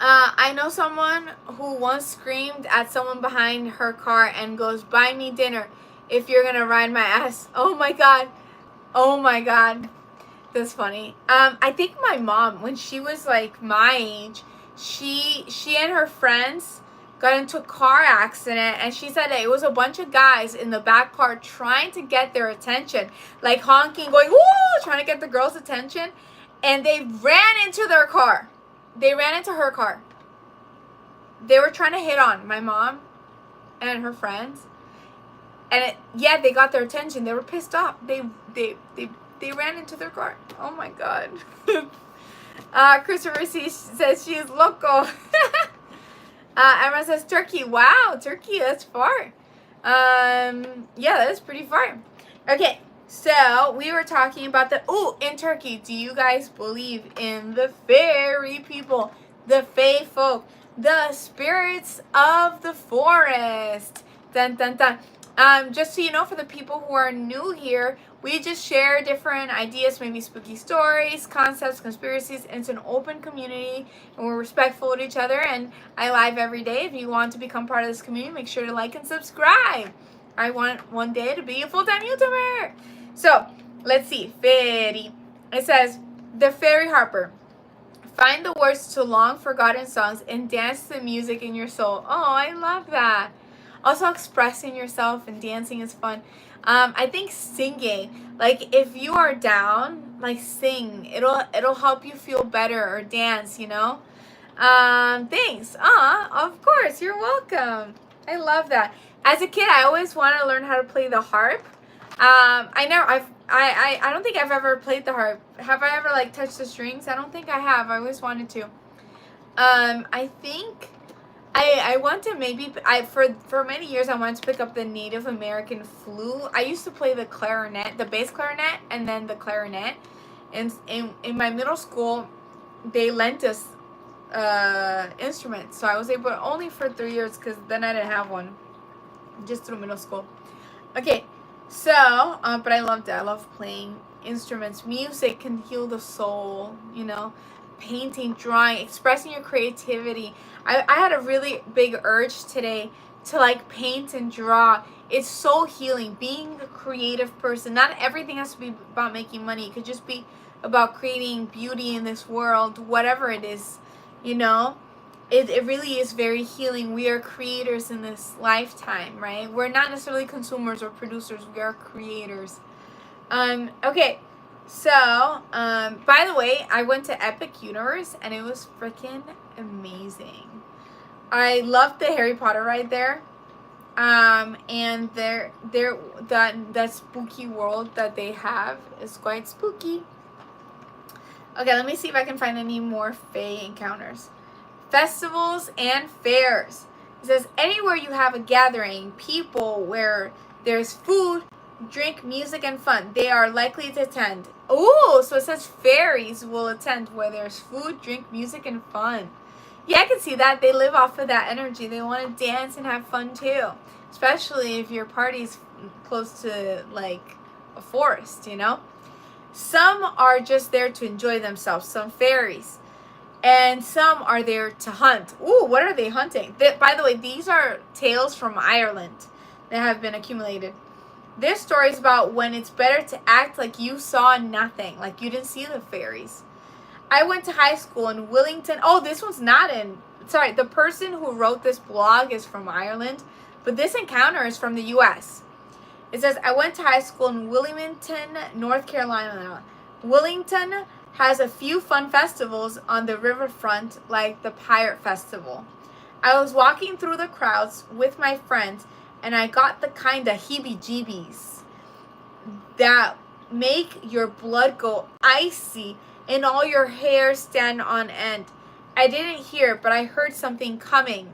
I know someone who once screamed at someone behind her car and goes, buy me dinner if you're gonna ride my ass. Oh my god. Oh my god. That's funny. I think my mom, when she was my age, she and her friends got into a car accident, and she said that it was a bunch of guys in the back car trying to get their attention, honking, going, woo, trying to get the girl's attention. and they ran into their car. They ran into her car. They were trying to hit on my mom and her friends. And they got their attention. They were pissed off. They ran into their car. Oh my God. Christopher says she is loco. Emma says Turkey. Wow, Turkey, that's far. Yeah, that is pretty far. Okay, so we were talking about in Turkey, do you guys believe in the fairy people, the fae folk, the spirits of the forest? Dun dun dun. Just so you know, for the people who are new here, we just share different ideas, maybe spooky stories, concepts, conspiracies. It's an open community, and we're respectful of each other, and I live every day. If you want to become part of this community, make sure to like and subscribe. I want one day to be a full-time YouTuber. So, let's see. Fairy. It says, the Fairy Harper. Find the words to long-forgotten songs and dance to the music in your soul. Oh, I love that. Also, expressing yourself and dancing is fun. I think singing, like if you are down, like sing. It'll help you feel better, or dance, you know. Thanks. Of course, you're welcome. I love that. As a kid, I always wanted to learn how to play the harp. I don't think I've ever played the harp. Have I ever like touched the strings? I don't think I have. I always wanted to. I think I want to for many years I wanted to pick up the Native American flute. I used to play the clarinet, the bass clarinet, and then the clarinet. And in my middle school, they lent us instruments, so I was able only for 3 years, because then I didn't have one, just through middle school. Okay, so but I loved it. I love playing instruments. Music can heal the soul, you know. Painting, drawing, expressing your creativity. I had a really big urge today to like paint and draw. It's so healing. Being a creative person. Not everything has to be about making money. It could just be about creating beauty in this world, whatever it is, you know. It really is very healing. We are creators in this lifetime, right? We're not necessarily consumers or producers. We are creators. Okay. So, by the way, I went to Epic Universe, and it was freaking amazing. I loved the Harry Potter ride there. And that spooky world that they have is quite spooky. Okay, let me see if I can find any more fae encounters. Festivals and fairs. It says, anywhere you have a gathering, people where there's food, drink, music, and fun, they are likely to attend. Oh, so it says fairies will attend where there's food, drink, music, and fun. Yeah, I can see that. They live off of that energy. They want to dance and have fun too. Especially if your party's close to like a forest, you know. Some are just there to enjoy themselves, some fairies. And some are there to hunt. Ooh, what are they hunting? By the way, these are tales from Ireland that have been accumulated. This story is about when it's better to act like you saw nothing, like you didn't see the fairies. I went to high school in Willington. Oh, this one's not in... Sorry, the person who wrote this blog is from Ireland, but this encounter is from the U.S. It says, I went to high school in Wilmington, North Carolina. Willington has a few fun festivals on the riverfront, like the Pirate Festival. I was walking through the crowds with my friends, and I got the kind of heebie-jeebies that make your blood go icy and all your hair stand on end. I didn't hear, but I heard something coming.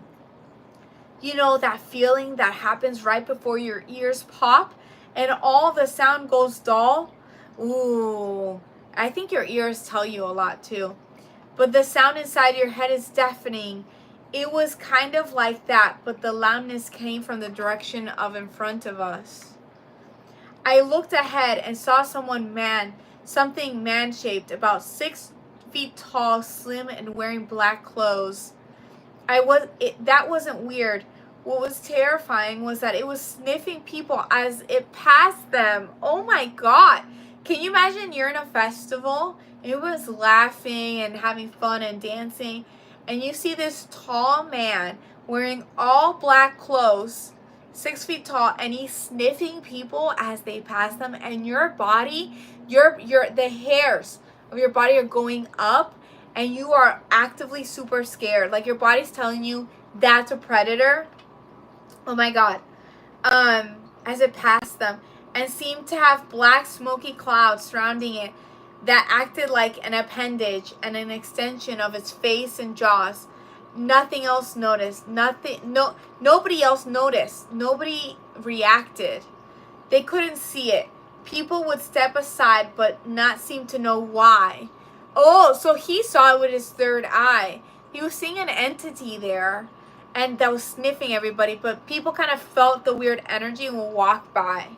You know that feeling that happens right before your ears pop and all the sound goes dull? Ooh, I think your ears tell you a lot too. But the sound inside your head is deafening. It was kind of like that, but the loudness came from the direction of in front of us. I looked ahead and saw something man-shaped, about 6 feet tall, slim, and wearing black clothes. That wasn't weird. What was terrifying was that it was sniffing people as it passed them. Oh my God. Can you imagine you're in a festival? It was laughing and having fun and dancing. And you see this tall man wearing all black clothes, 6 feet tall, and he's sniffing people as they pass them. And your body, the hairs of your body are going up, and you are actively super scared. Like your body's telling you that's a predator. Oh my god. As it passed them, and seemed to have black smoky clouds surrounding it that acted like an appendage and an extension of its face and jaws. Nothing else noticed. Nobody else noticed. Nobody reacted. They couldn't see it. People would step aside but not seem to know why. Oh, so he saw it with his third eye. He was seeing an entity there, and that was sniffing everybody, but people kind of felt the weird energy and would walk by.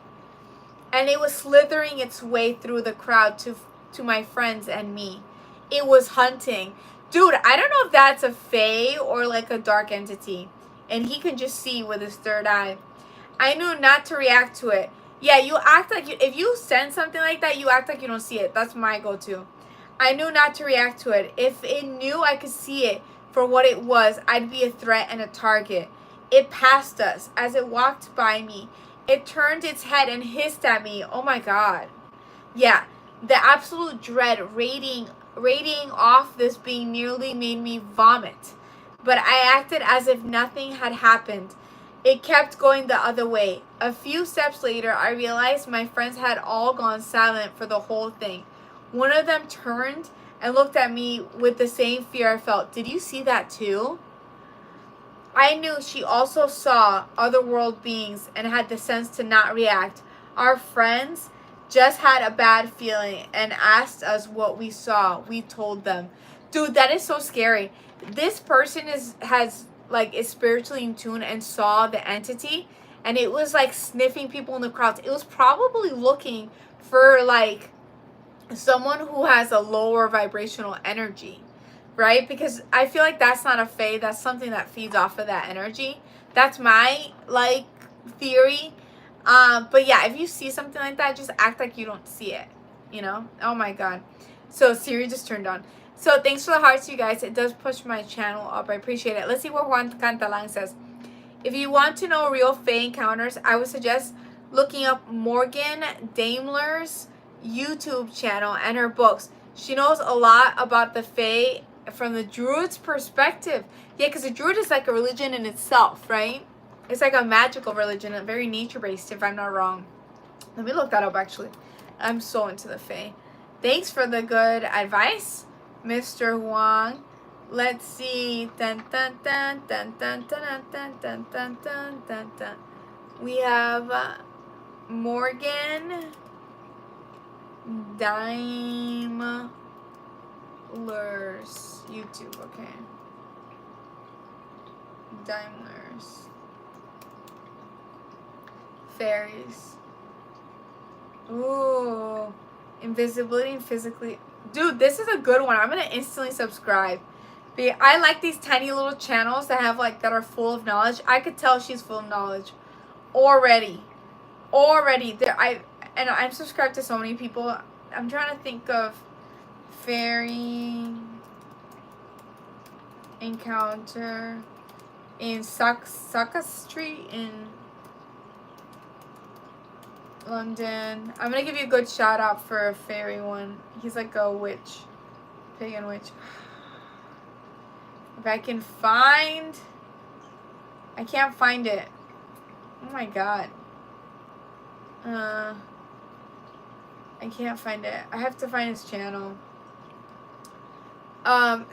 And it was slithering its way through the crowd to my friends and me. It was hunting. Dude, I don't know if that's a fae or like a dark entity. And he can just see with his third eye. I knew not to react to it. Yeah, you act like if you sense something like that, you act like you don't see it. That's my go-to. I knew not to react to it. If it knew I could see it for what it was, I'd be a threat and a target. It passed us as it walked by me. It turned its head and hissed at me. Oh my god. Yeah, the absolute dread radiating off this being nearly made me vomit. But I acted as if nothing had happened. It kept going the other way. A few steps later, I realized my friends had all gone silent for the whole thing. One of them turned and looked at me with the same fear I felt. Did you see that too? I knew she also saw other world beings and had the sense to not react. Our friends just had a bad feeling and asked us what we saw. We told them. Dude, that is so scary. This person is spiritually in tune and saw the entity, and it was like sniffing people in the crowds. It was probably looking for like someone who has a lower vibrational energy, right? Because I feel like that's not a fae, that's something that feeds off of that energy. That's my like theory. But yeah, if you see something like that, just act like you don't see it, you know? Oh my god. So Siri just turned on. So thanks for the hearts, you guys. It does push my channel up. I appreciate it. Let's see what Juan Cantalang says. If you want to know real fae encounters, I would suggest looking up Morgan Daimler's YouTube channel and her books. She knows a lot about the fae from the Druid's perspective. Yeah, because the Druid is like a religion in itself, right? It's like a magical religion, very nature-based, if I'm not wrong. Let me look that up, actually. I'm so into the fae. Thanks for the good advice, Mr. Huang. Let's see. Dun, dun, dun, dun, dun, dun, dun, dun, dun, dun, dun, dun. We have Morgan Daimler's YouTube. Okay. Daimler's. Fairies. Ooh. Invisibility and physically. Dude, this is a good one. I'm going to instantly subscribe. But I like these tiny little channels that have like that are full of knowledge. I could tell she's full of knowledge already. I'm subscribed to so many people. I'm trying to think of fairy encounter in Saka Street in London. I'm gonna give you a good shout out for a fairy one. He's like a witch, pagan witch. If I can find, I can't find it. Oh my god. I can't find it. I have to find his channel. Juan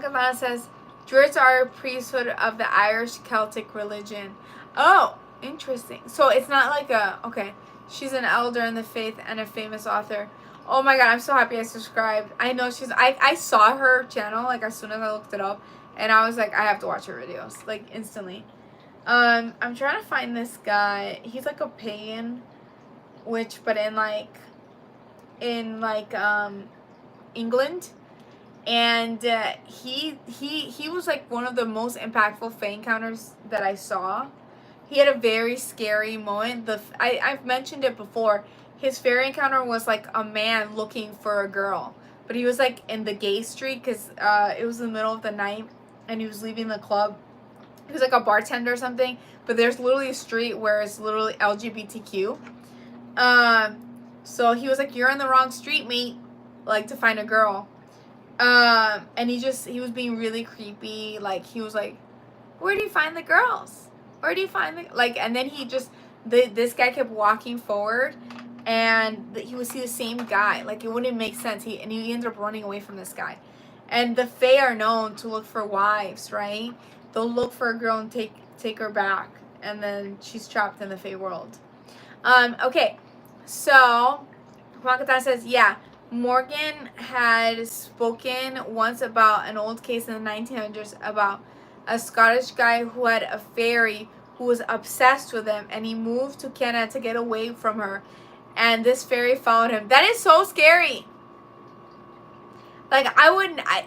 Cabana says, Druids are a priesthood of the Irish Celtic religion. Oh, interesting. So it's not like a, okay. She's an elder in the faith and a famous author. Oh my god, I'm so happy I subscribed. I know I saw her channel, like, as soon as I looked it up. And I was like, I have to watch her videos, like, instantly. I'm trying to find this guy. He's like a pagan witch, but in England. And he was like one of the most impactful fae encounters that I saw. He had a very scary moment. I've mentioned it before. His fairy encounter was like a man looking for a girl, but he was like in the gay street because it was in the middle of the night and he was leaving the club. He was like a bartender or something, but there's literally a street where it's literally LGBTQ. So he was like, "You're on the wrong street, mate," like to find a girl. And he was being really creepy. Like he was like, "Where do you find the girls? Where do you find the like?" And then this guy kept walking forward, and he would see the same guy. Like it wouldn't make sense. He ended up running away from this guy. And the Fae are known to look for wives, right? They'll look for a girl and take her back, and then she's trapped in the Fae world. Okay, so Rakatan says, yeah, Morgan had spoken once about an old case in the 1900s about a Scottish guy who had a fairy who was obsessed with him, and he moved to Canada to get away from her, and this fairy followed him. That is so scary. Like,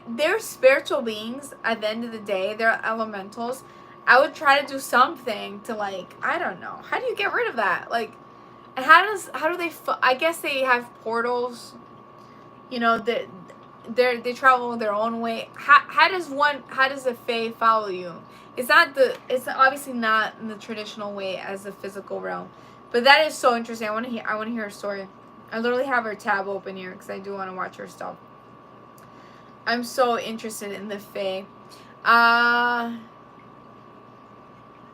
they're spiritual beings at the end of the day. They're elementals. I would try to do something to, like, I don't know. How do you get rid of that? Like, and how do they, I guess they have portals, you know, they travel their own way. How does a fae follow you? It's obviously not in the traditional way as the physical realm. But that is so interesting. I want to hear her story. I literally have her tab open here because I do want to watch her stuff. I'm so interested in the Fae.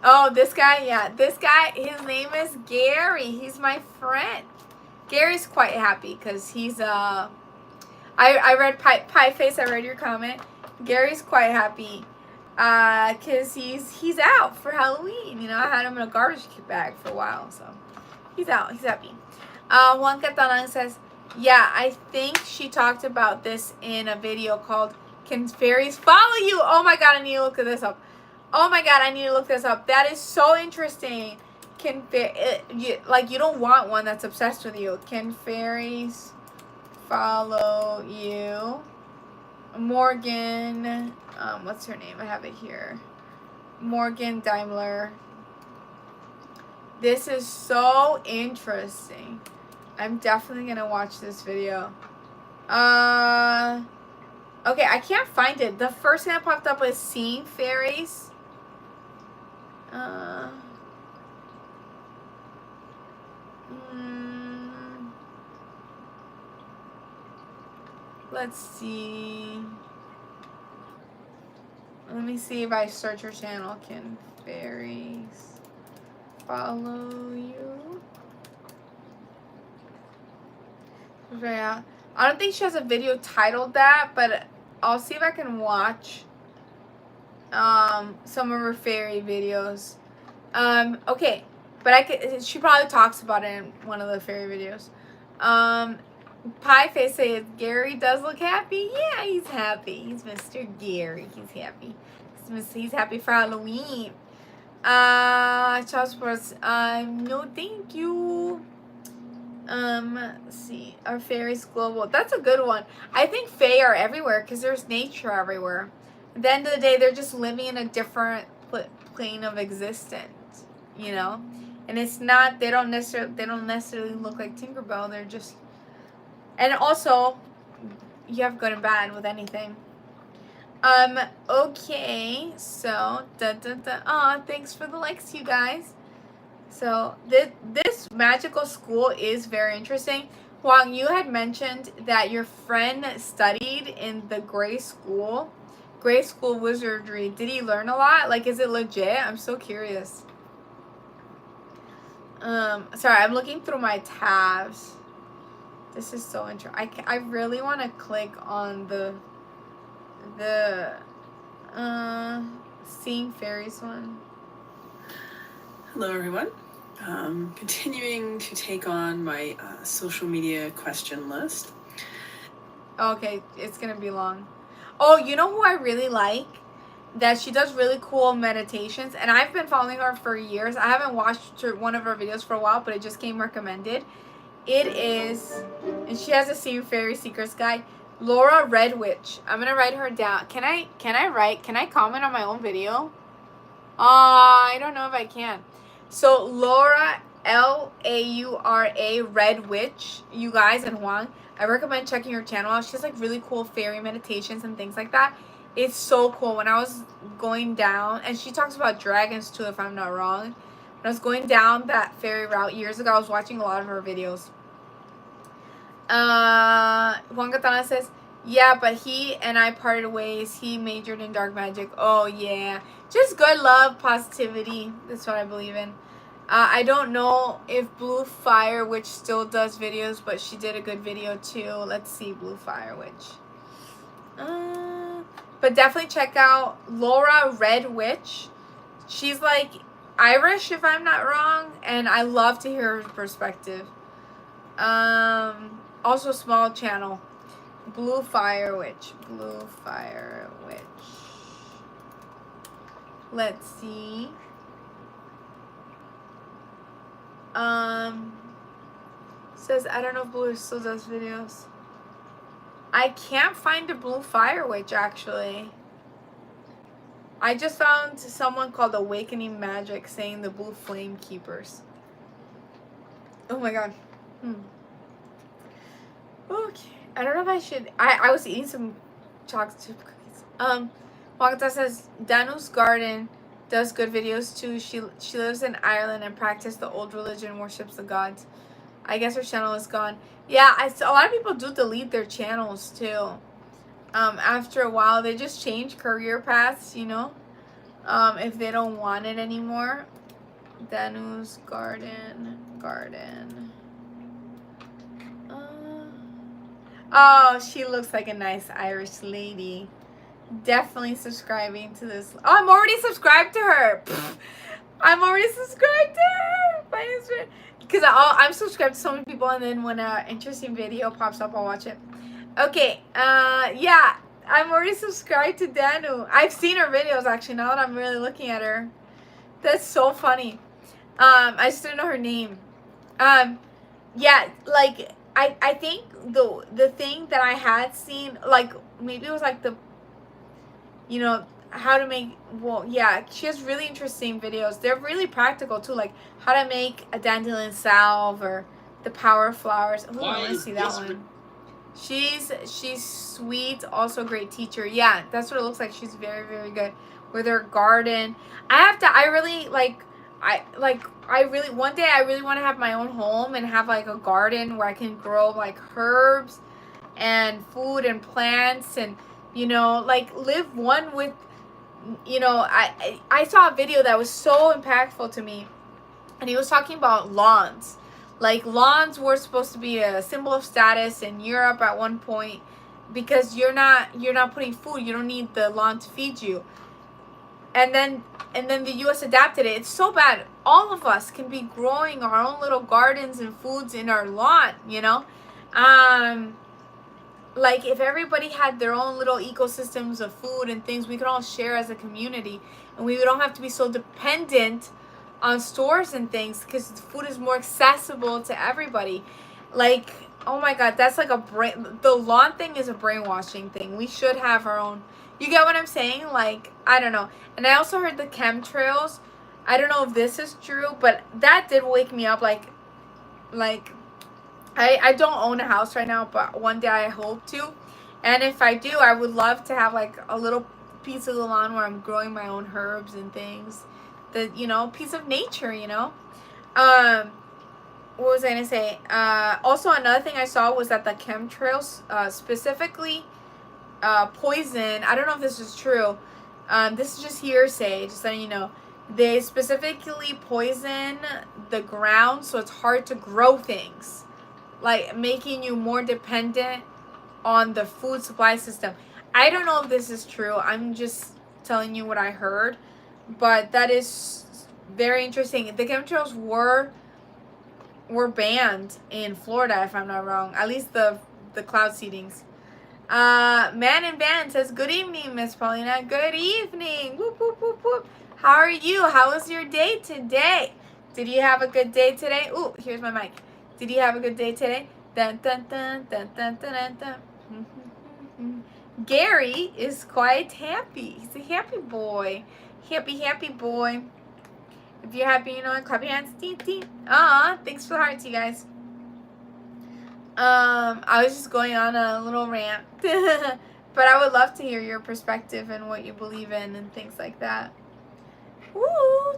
Oh, this guy, yeah. This guy, his name is Gary. He's my friend. Gary's quite happy because he's, I read Pie Face, I read your comment. Gary's quite happy because he's out for Halloween. You know, I had him in a garbage bag for a while, so he's out. He's happy. Juan Catalan says, yeah, I think she talked about this in a video called Can Fairies Follow You? Oh my god, I need to look this up. Oh my god, I need to look this up. That is so interesting. You don't want one that's obsessed with you. Can fairies follow you? Morgan, what's her name? I have it here. Morgan Daimler. This is so interesting. I'm definitely gonna watch this video. Okay, I can't find it. The first thing that popped up was Seeing Fairies. Let's see. Let me see if I search her channel. Can fairies follow you? Yeah. I don't think she has a video titled that, but I'll see if I can watch some of her fairy videos. Okay, but she probably talks about it in one of the fairy videos. Pie Face says Gary does look happy. Yeah, he's happy. He's Mr. Gary. He's happy. He's happy for Halloween. Charles Sports. No, thank you. Let's see. Are fairies global? That's a good one. I think fae are everywhere because there's nature everywhere. At the end of the day, they're just living in a different plane of existence, you know. And it's not. They don't necessarily look like Tinkerbell. They're just. And also, you have good and bad with anything. Okay, so thanks for the likes, you guys. So this magical school is very interesting. Huang, you had mentioned that your friend studied in the Gray School Wizardry. Did he learn a lot? Like, is it legit? I'm so curious. Sorry, I'm looking through my tabs. This is so interesting. I really want to click on the Seeing Fairies one. Hello everyone. Continuing to take on my social media question list. Okay, it's gonna be long. Oh, you know who I really like? That she does really cool meditations, and I've been following her for years. I haven't watched one of her videos for a while, but it just came recommended. It is, and she has a Seeing Fairy Secrets Guide. Laura Redwitch. I'm gonna write her down. Can I comment on my own video? I don't know if I can. So Laura, Laura Redwitch, you guys, and Huang, I recommend checking her channel out. She has like really cool fairy meditations and things like that. It's so cool. When I was going down, and she talks about dragons too, if I'm not wrong. When I was going down that fairy route years ago, I was watching a lot of her videos. Juan Catana says, yeah, but he and I parted ways. He majored in dark magic. Oh, yeah. Just good love, positivity. That's what I believe in. I don't know if Blue Fire Witch still does videos, but she did a good video too. Let's see, Blue Fire Witch. But definitely check out Laura Red Witch. She's like Irish, if I'm not wrong, and I love to hear her perspective. Also small channel. Blue Fire Witch. Blue Fire Witch. Let's see. Says, I don't know if Blue still does videos. I can't find a Blue Fire Witch, actually. I just found someone called Awakening Magic saying the Blue Flame Keepers. Oh my god. Okay. I don't know if I should. I was eating some chocolate chip cookies. Wagata says, Danu's Garden does good videos too. She lives in Ireland and practices the old religion, worships the gods. I guess her channel is gone. Yeah, a lot of people do delete their channels too. After a while, they just change career paths, you know, if they don't want it anymore. Danu's Garden. Oh, she looks like a nice Irish lady. Definitely subscribing to this. Oh, I'm already subscribed to her. I'm already subscribed to her. Because I'm subscribed to so many people, and then when an interesting video pops up, I'll watch it. Okay, yeah, I'm already subscribed to Danu. I've seen her videos, actually, now that I'm really looking at her. That's so funny. I just didn't know her name. Yeah, like, I think the thing that I had seen, like, maybe it was like the, you know, how to make, well, yeah, she has really interesting videos. They're really practical too, like how to make a dandelion salve or the power of flowers. Ooh, I want to see that one. She's sweet, also a great teacher. Yeah, that's what it looks like. She's very, very good with her garden. I really one day I really want to have my own home and have like a garden where I can grow like herbs and food and plants, and you know, like live one with, you know, I saw a video that was so impactful to me, and he was talking about lawns. Like, lawns were supposed to be a symbol of status in Europe at one point, because you're not putting food, you don't need the lawn to feed you. And then the US adapted it. It's so bad. All of us can be growing our own little gardens and foods in our lawn, you know? Like, if everybody had their own little ecosystems of food and things, we could all share as a community, and we don't have to be so dependent on stores and things, because food is more accessible to everybody. Like, oh my god, that's like the lawn thing is a brainwashing thing. We should have our own, you get what I'm saying? Like, I don't know. And I also heard the chemtrails. I don't know if this is true, but that did wake me up. Like I don't own a house right now, but one day I hope to. And if I do, I would love to have like a little piece of the lawn where I'm growing my own herbs and things. The, you know, piece of nature, you know. What was I gonna say? Also, another thing I saw was that the chemtrails, specifically poison. I don't know if this is true. This is just hearsay, just letting you know. They specifically poison the ground, so it's hard to grow things, like making you more dependent on the food supply system. I don't know if this is true. I'm just telling you what I heard, but that is very interesting. The chemtrails were banned in Florida, if I'm not wrong. At least the cloud seedings. Man in Van says, good evening, Miss Paulina. Good evening. Whoop, whoop, whoop, whoop. How are you? How was your day today? Did you have a good day today? Ooh, here's my mic. Did you have a good day today? Dun, dun, dun, dun, dun, dun, dun, dun. Gary is quite happy. He's a happy boy. Happy boy. If you're happy, you know, clap your hands. Thanks for the hearts, you guys. I was just going on a little rant. But I would love to hear your perspective and what you believe in and things like that. Ooh,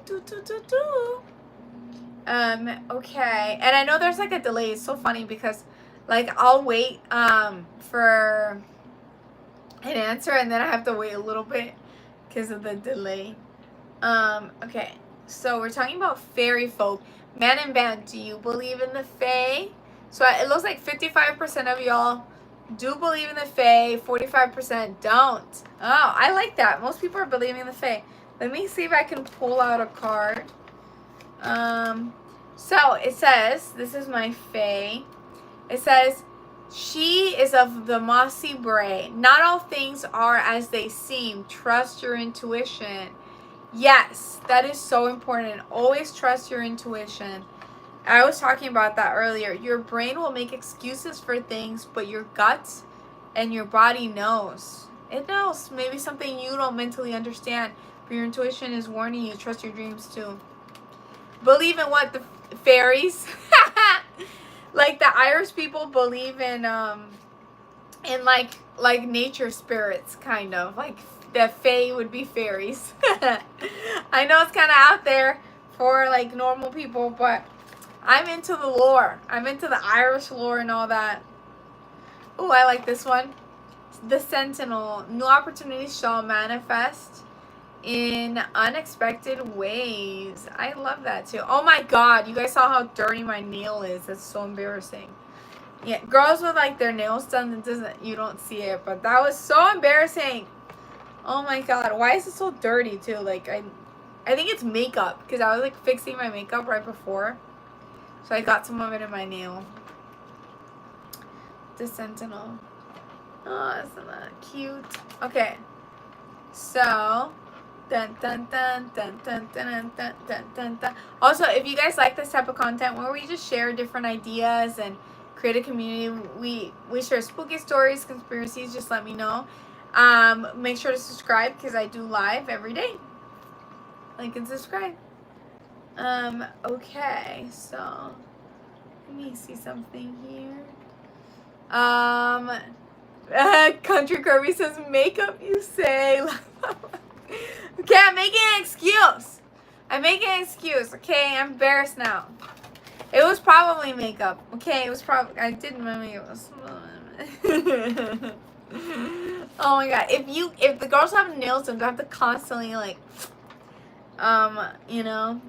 okay. And I know there's like a delay. It's so funny because Like, I'll wait for an answer, and then I have to wait a little bit because of the delay. Okay, so we're talking about fairy folk. Man and Band, do you believe in the Fae? So it looks like 55% of y'all do believe in the Fae, 45% don't. Oh, I like that. Most people are believing in the Fae. Let me see if I can pull out a card. So it says, this is my Fae. It says, she is of the mossy bray. Not all things are as they seem. Trust your intuition. Yes, that is so important. Always trust your intuition. I was talking about that earlier. Your brain will make excuses for things, but your gut and your body knows. It knows maybe something you don't mentally understand, but your intuition is warning you. Trust your dreams too. Believe in what? The fairies? Like the Irish people believe in like nature spirits, kind of. Like the Fae would be fairies. I know it's kind of out there for like normal people, but I'm into the lore. I'm into the Irish lore and all that. Oh, I like this one. The Sentinel. New opportunities shall manifest in unexpected ways. I love that too. Oh my god, you guys saw how dirty my nail is. That's so embarrassing. Yeah, girls with like their nails done, it doesn't, you don't see it, but that was so embarrassing. Oh my god, why is it so dirty too? Like I think it's makeup, because I was like fixing my makeup right before, so I got some of it in my nail. The Sentinel. Oh, isn't that cute? Okay, so dun dun dun dun dun dun dun dun dun dun. Also, if you guys like this type of content where we just share different ideas and create a community, we share spooky stories, conspiracies, just let me know. Make sure to subscribe because I do live every day. Like and subscribe. Okay, so let me see something here. Country Kirby says makeup, you say. Okay, I'm making an excuse. Okay, I'm embarrassed now. It was probably makeup. Okay, it was probably, I didn't remember it was. Oh my god. If the girls have nails done, they have to constantly like, you know.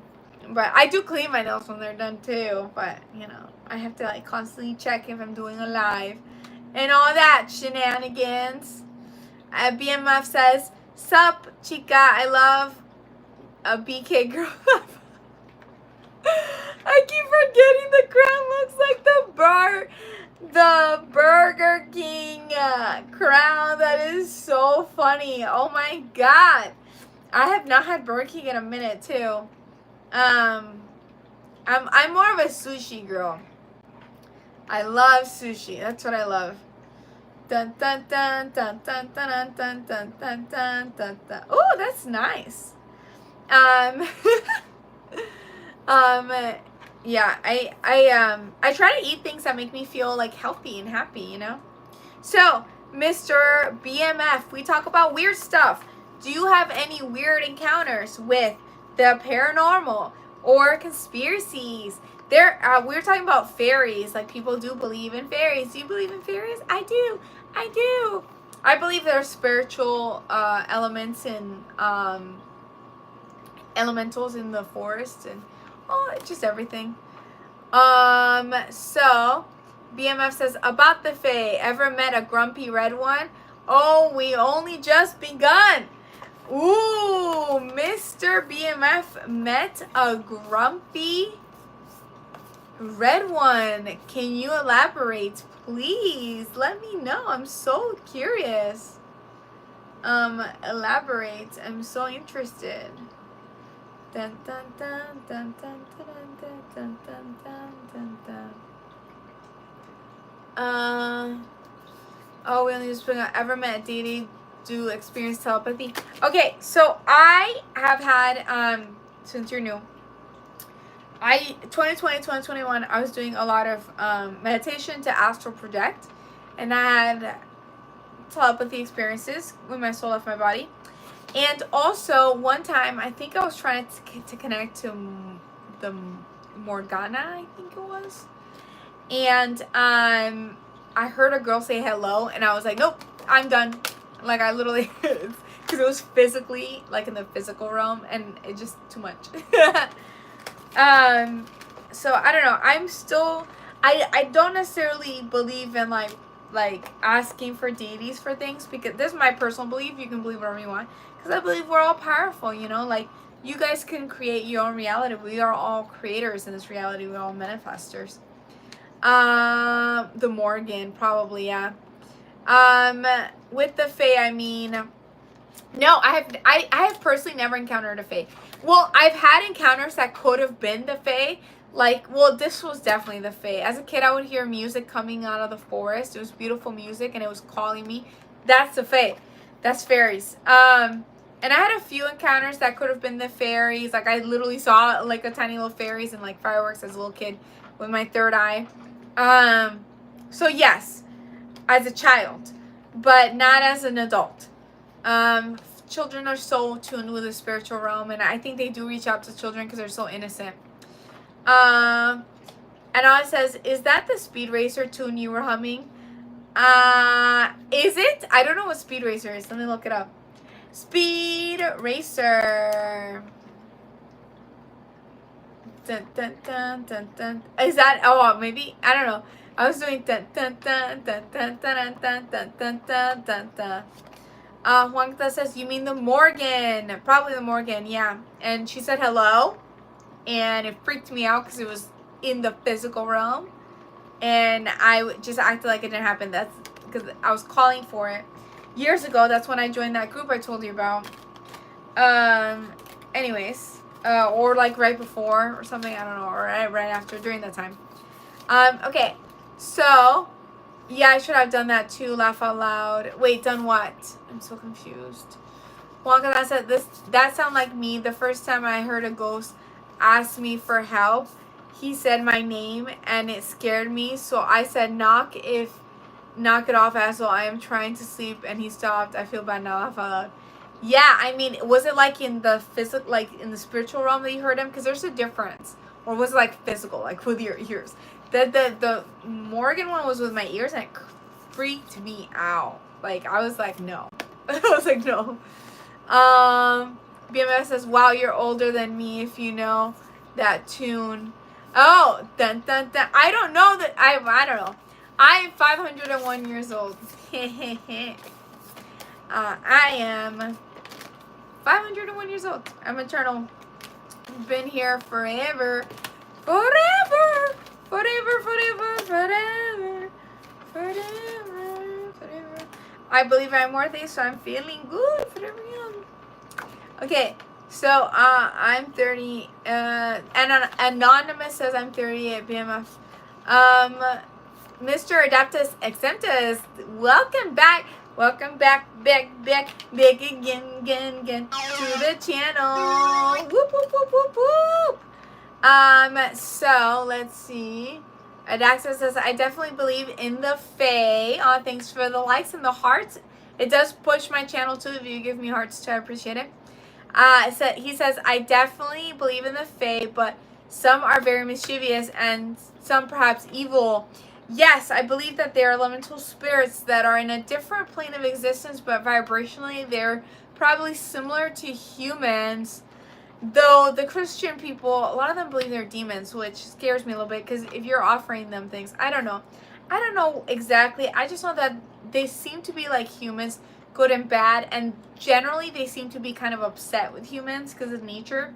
But I do clean my nails when they're done too. But, you know, I have to like constantly check if I'm doing a live. And all that shenanigans. BMF says, sup, chica, I love a BK girl. I keep forgetting the crown looks like the Burger King crown. That is so funny. Oh my god. I have not had Burger King in a minute too. I'm more of a sushi girl. I love sushi. That's what I love. Dun dun dun dun dun dun dun dun dun dun dun dun. Oh, that's nice. Yeah, I try to eat things that make me feel like healthy and happy, you know. So, Mr. BMF, we talk about weird stuff. Do you have any weird encounters with the paranormal or conspiracies? We're talking about fairies. Like, people do believe in fairies. Do you believe in fairies? I do. I believe there are spiritual elements and elementals in the forest and just everything. So BMF says, about the Fae, ever met a grumpy red one? Oh, we only just begun. Ooh, Mr. BMF met a grumpy red one. Can you elaborate, please? Let me know. I'm so curious. Elaborate. I'm so interested. Dun dun dun dun dun dun dun dun dun dun dun dun. Oh, we only just bring up ever met a deity, do experience telepathy. Okay, so I have had since you're new, 2020, 2021, I was doing a lot of meditation to astral project, and I had telepathy experiences when my soul left my body. And also, one time, I think I was trying to connect to the Morgana, I think it was. And I heard a girl say hello, and I was like, nope, I'm done. Like, I literally, because it was physically, like, in the physical realm, and it just too much. So I don't know. I'm still, I don't necessarily believe in like asking for deities for things, because this is my personal belief. You can believe whatever you want, because I believe we're all powerful. You know, like, you guys can create your own reality. We are all creators in this reality. We're all manifestors. The Morgan, probably, yeah. With the Fae, I mean, no, I have personally never encountered a Fae. Well, I've had encounters that could have been the Fae. Like, well, this was definitely the Fae. As a kid, I would hear music coming out of the forest. It was beautiful music, and it was calling me. That's the Fae. That's fairies. And I had a few encounters that could have been the fairies. Like, I literally saw, like, a tiny little fairies and, like, fireworks as a little kid with my third eye. So yes, as a child, but not as an adult. Children are so tuned with the spiritual realm, and I think they do reach out to children because they're so innocent. And all it says, is that the Speed Racer tune you were humming? Is it? I don't know what Speed Racer is. Let me look it up. Speed Racer. Dun, dun, dun, dun, dun. Is that, oh, maybe, I don't know. I was doing dun dun dun dun dun dun dun dun dun dun dun dun. Juanita says, you mean the Morgan? Probably the Morgan, yeah. And she said hello, and it freaked me out because it was in the physical realm, and I just acted like it didn't happen. That's because I was calling for it years ago. That's when I joined that group I told you about. Anyways, or like right before or something, I don't know, or right after, during that time. Okay, so yeah, I should have done that too. Laugh out loud. Wait, done what? I'm so confused. Wonka said that sounded like me. The first time I heard a ghost ask me for help, he said my name and it scared me. So I said, knock it off, asshole. I am trying to sleep, and he stopped. I feel bad now. Laugh out loud. Yeah, I mean, was it like in the physical, like in the spiritual realm that you heard him? Because there's a difference. Or was it like physical, like with your ears? The Morgan one was with my ears, and it freaked me out. Like, I was like, no. I was like, no. BMF says, wow, you're older than me if you know that tune. Oh, dun dun dun. I don't know that. I don't know. I am 501 years old. I am 501 years old. I'm eternal. Been here forever. Forever. Forever, forever, forever. Forever, forever. I believe I'm worthy, so I'm feeling good for everyone. Okay, so I'm 30. And Anonymous says I'm 30 at BMF. Mr. Adaptus Exemptus, welcome back. Welcome back again to the channel. Whoop, whoop, whoop, whoop, whoop. So let's see. Adaxa says, I definitely believe in the Fae. Thanks for the likes and the hearts. It does push my channel too if you give me hearts too. I appreciate it. He says, I definitely believe in the Fae, but some are very mischievous and some perhaps evil. Yes, I believe that there are elemental spirits that are in a different plane of existence, but vibrationally they're probably similar to humans. Though the Christian people, a lot of them believe they're demons, which scares me a little bit, because if you're offering them things, I don't know exactly. I just know that they seem to be like humans, good and bad, and generally they seem to be kind of upset with humans because of nature.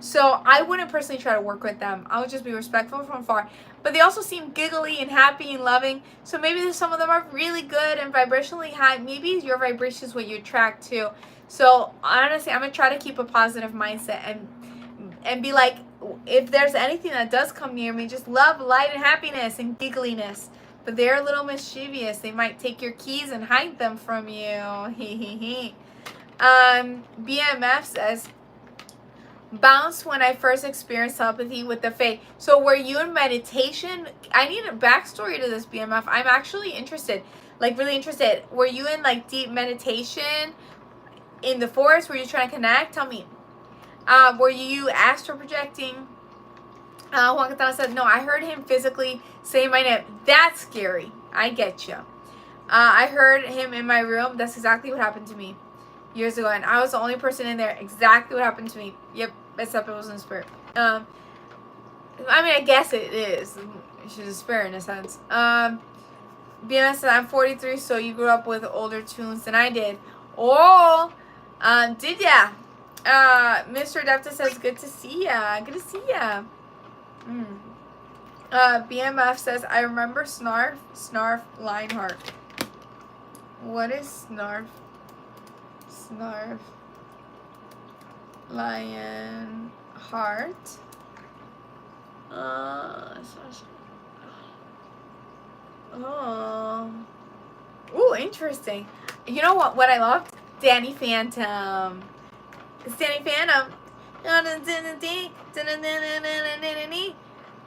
So I wouldn't personally try to work with them. I would just be respectful from afar. But they also seem giggly and happy and loving. So maybe some of them are really good and vibrationally high. Maybe your vibration is what you attract to. So honestly, I'm going to try to keep a positive mindset and be like, if there's anything that does come near me, just love, light, and happiness and giggliness. But they're a little mischievous. They might take your keys and hide them from you. BMF says, bounce when I first experienced telepathy with the Fae. So were you in meditation? I need a backstory to this, BMF. I'm actually interested, like really interested. Were you in like deep meditation in the forest? Were you trying to connect? Tell me. Were you astral projecting? Juan Catana said, no, I heard him physically say my name. That's scary. I get you. I heard him in my room. That's exactly what happened to me years ago. And I was the only person in there. Exactly what happened to me. Yep. Except it was in spirit. I mean, I guess it is. She's a spirit in a sense. BMS said, I'm 43, so you grew up with older tunes than I did. Oh, did ya? Mr. Adeptus says, good to see ya. Good to see ya. BMF says, I remember Snarf Lionheart. What is Snarf? Snarf Lionheart. Oh. Ooh, interesting. You know what I loved? Danny Phantom. It's Danny Phantom.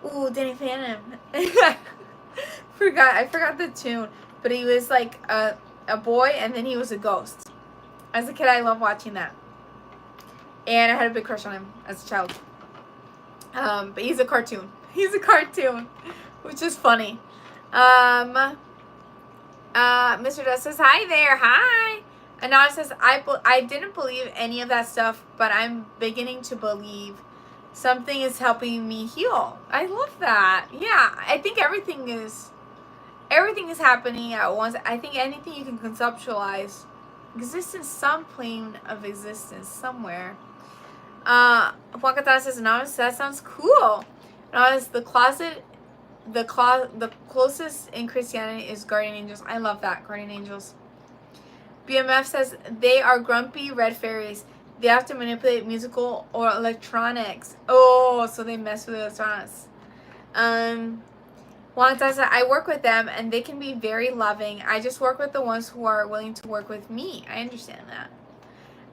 Ooh, Danny Phantom. I forgot the tune. But he was like a boy and then he was a ghost. As a kid, I loved watching that. And I had a big crush on him as a child. But he's a cartoon. He's a cartoon. Which is funny. Mr. Dust says, hi there. Hi. And now it says, I didn't believe any of that stuff, but I'm beginning to believe something is helping me heal. I love that. Yeah, I think everything is happening at once. I think anything you can conceptualize exists in some plane of existence somewhere. Juan Catana says, anonymous, that sounds cool. Anonymous, the closest in Christianity is guardian angels. I love that, guardian angels. BMF says, they are grumpy red fairies. They have to manipulate musical or electronics. Oh, so they mess with electronics. Juan says, I work with them and they can be very loving. I just work with the ones who are willing to work with me. I understand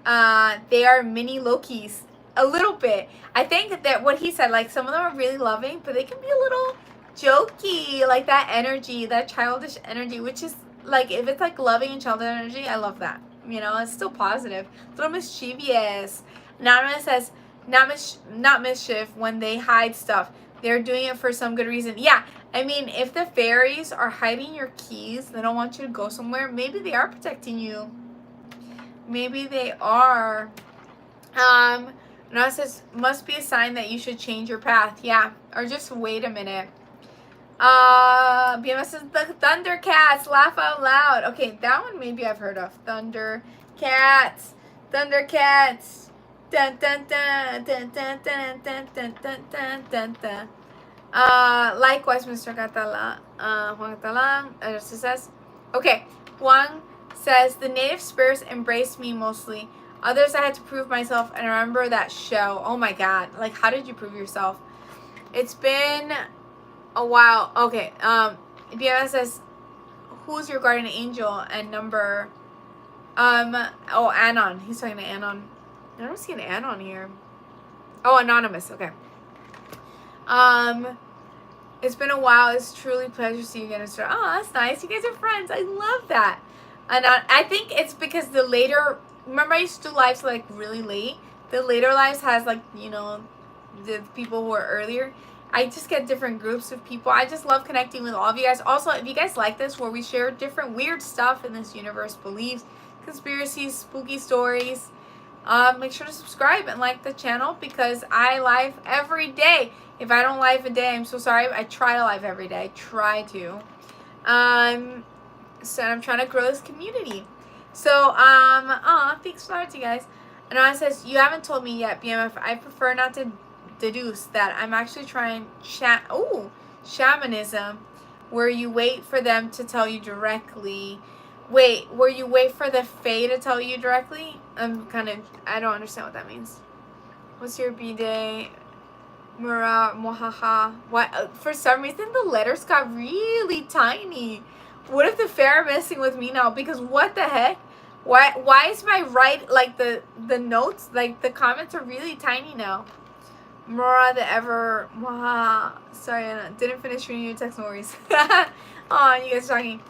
that. They are mini Lokis. A little bit. I think that what he said, like some of them are really loving, but they can be a little jokey. Like that energy, that childish energy, which is like, if it's like loving and childish energy, I love that. You know, it's still positive. A little mischievous. Anonymous says, not mischief when they hide stuff. They're doing it for some good reason. Yeah, I mean, if the fairies are hiding your keys, they don't want you to go somewhere, maybe they are protecting you. Maybe they are. Now it says, must be a sign that you should change your path. Yeah, or just wait a minute. BMS says, the Thundercats, laugh out loud. Okay, that one maybe I've heard of. Thundercats. Thundercats. Dun dun dun dun dun dun dun dun dun dun dun dun. Likewise, Mr. Catala, Juan Catalan, says, okay, Juan says, the native spirits embraced me mostly. Others I had to prove myself, and I remember that show. Oh my god, like, how did you prove yourself? It's been a while. Okay, BMS says, who's your guardian angel and number? Oh, Anon. He's talking to Anon. I don't see an Anon here. Oh, Anonymous. Okay. It's been a while. It's truly a pleasure to see you again. Oh, that's nice. You guys are friends. I love that. And I think it's because the later, remember I used to do lives like really late. The later lives has like, you know, the people who are earlier. I just get different groups of people. I just love connecting with all of you guys. Also, if you guys like this, where we share different weird stuff in this universe, beliefs, conspiracies, spooky stories, make sure to subscribe and like the channel because I live every day. If I don't live a day, I'm so sorry. I try to live every day. I try to. So I'm trying to grow this community. So, thanks for that, you guys. And it says, you haven't told me yet, BMF. I prefer not to deduce that. I'm actually trying shamanism, where you wait for them to tell you directly. Wait, where you wait for the fae to tell you directly? I don't understand what that means. What's your B-day? Mura, mohaha. What? For some reason, the letters got really tiny. What if the fae are messing with me now? Because what the heck? Why is my right, like the notes, like the comments are really tiny now? Mura, the ever, moha. Sorry, I didn't finish reading your text, no worries. Aw, you guys are talking.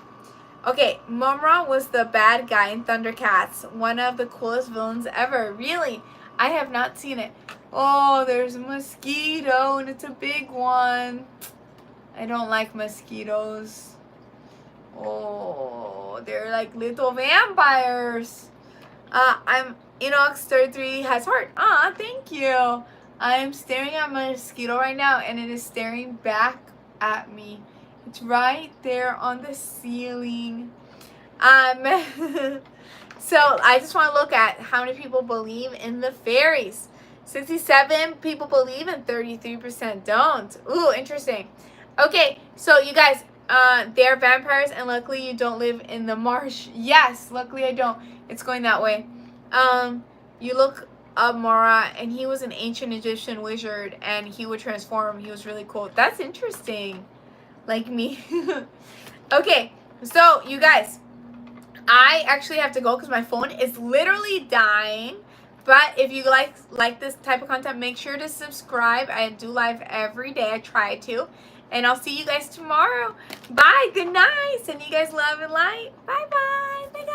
Okay, Mumra was the bad guy in Thundercats, one of the coolest villains ever. Really? I have not seen it. Oh, there's a mosquito, and it's a big one. I don't like mosquitoes. Oh, they're like little vampires. I'm Enox33 has heart. Thank you. I'm staring at my mosquito right now, and it is staring back at me. It's right there on the ceiling. So I just want to look at how many people believe in the fairies. 67 people believe and 33% don't. Ooh, interesting. Okay, so you guys, they're vampires, and luckily you don't live in the marsh. Yes, luckily I don't. It's going that way. You look up Mora, and he was an ancient Egyptian wizard, and he would transform. He was really cool. That's interesting. Like me. Okay, so you guys, I actually have to go because my phone is literally dying. But if you like this type of content, make sure to subscribe. I do live every day. I try to. And I'll see you guys tomorrow. Bye. Good night. Send you guys love and light. Bye-bye. Bye, guys.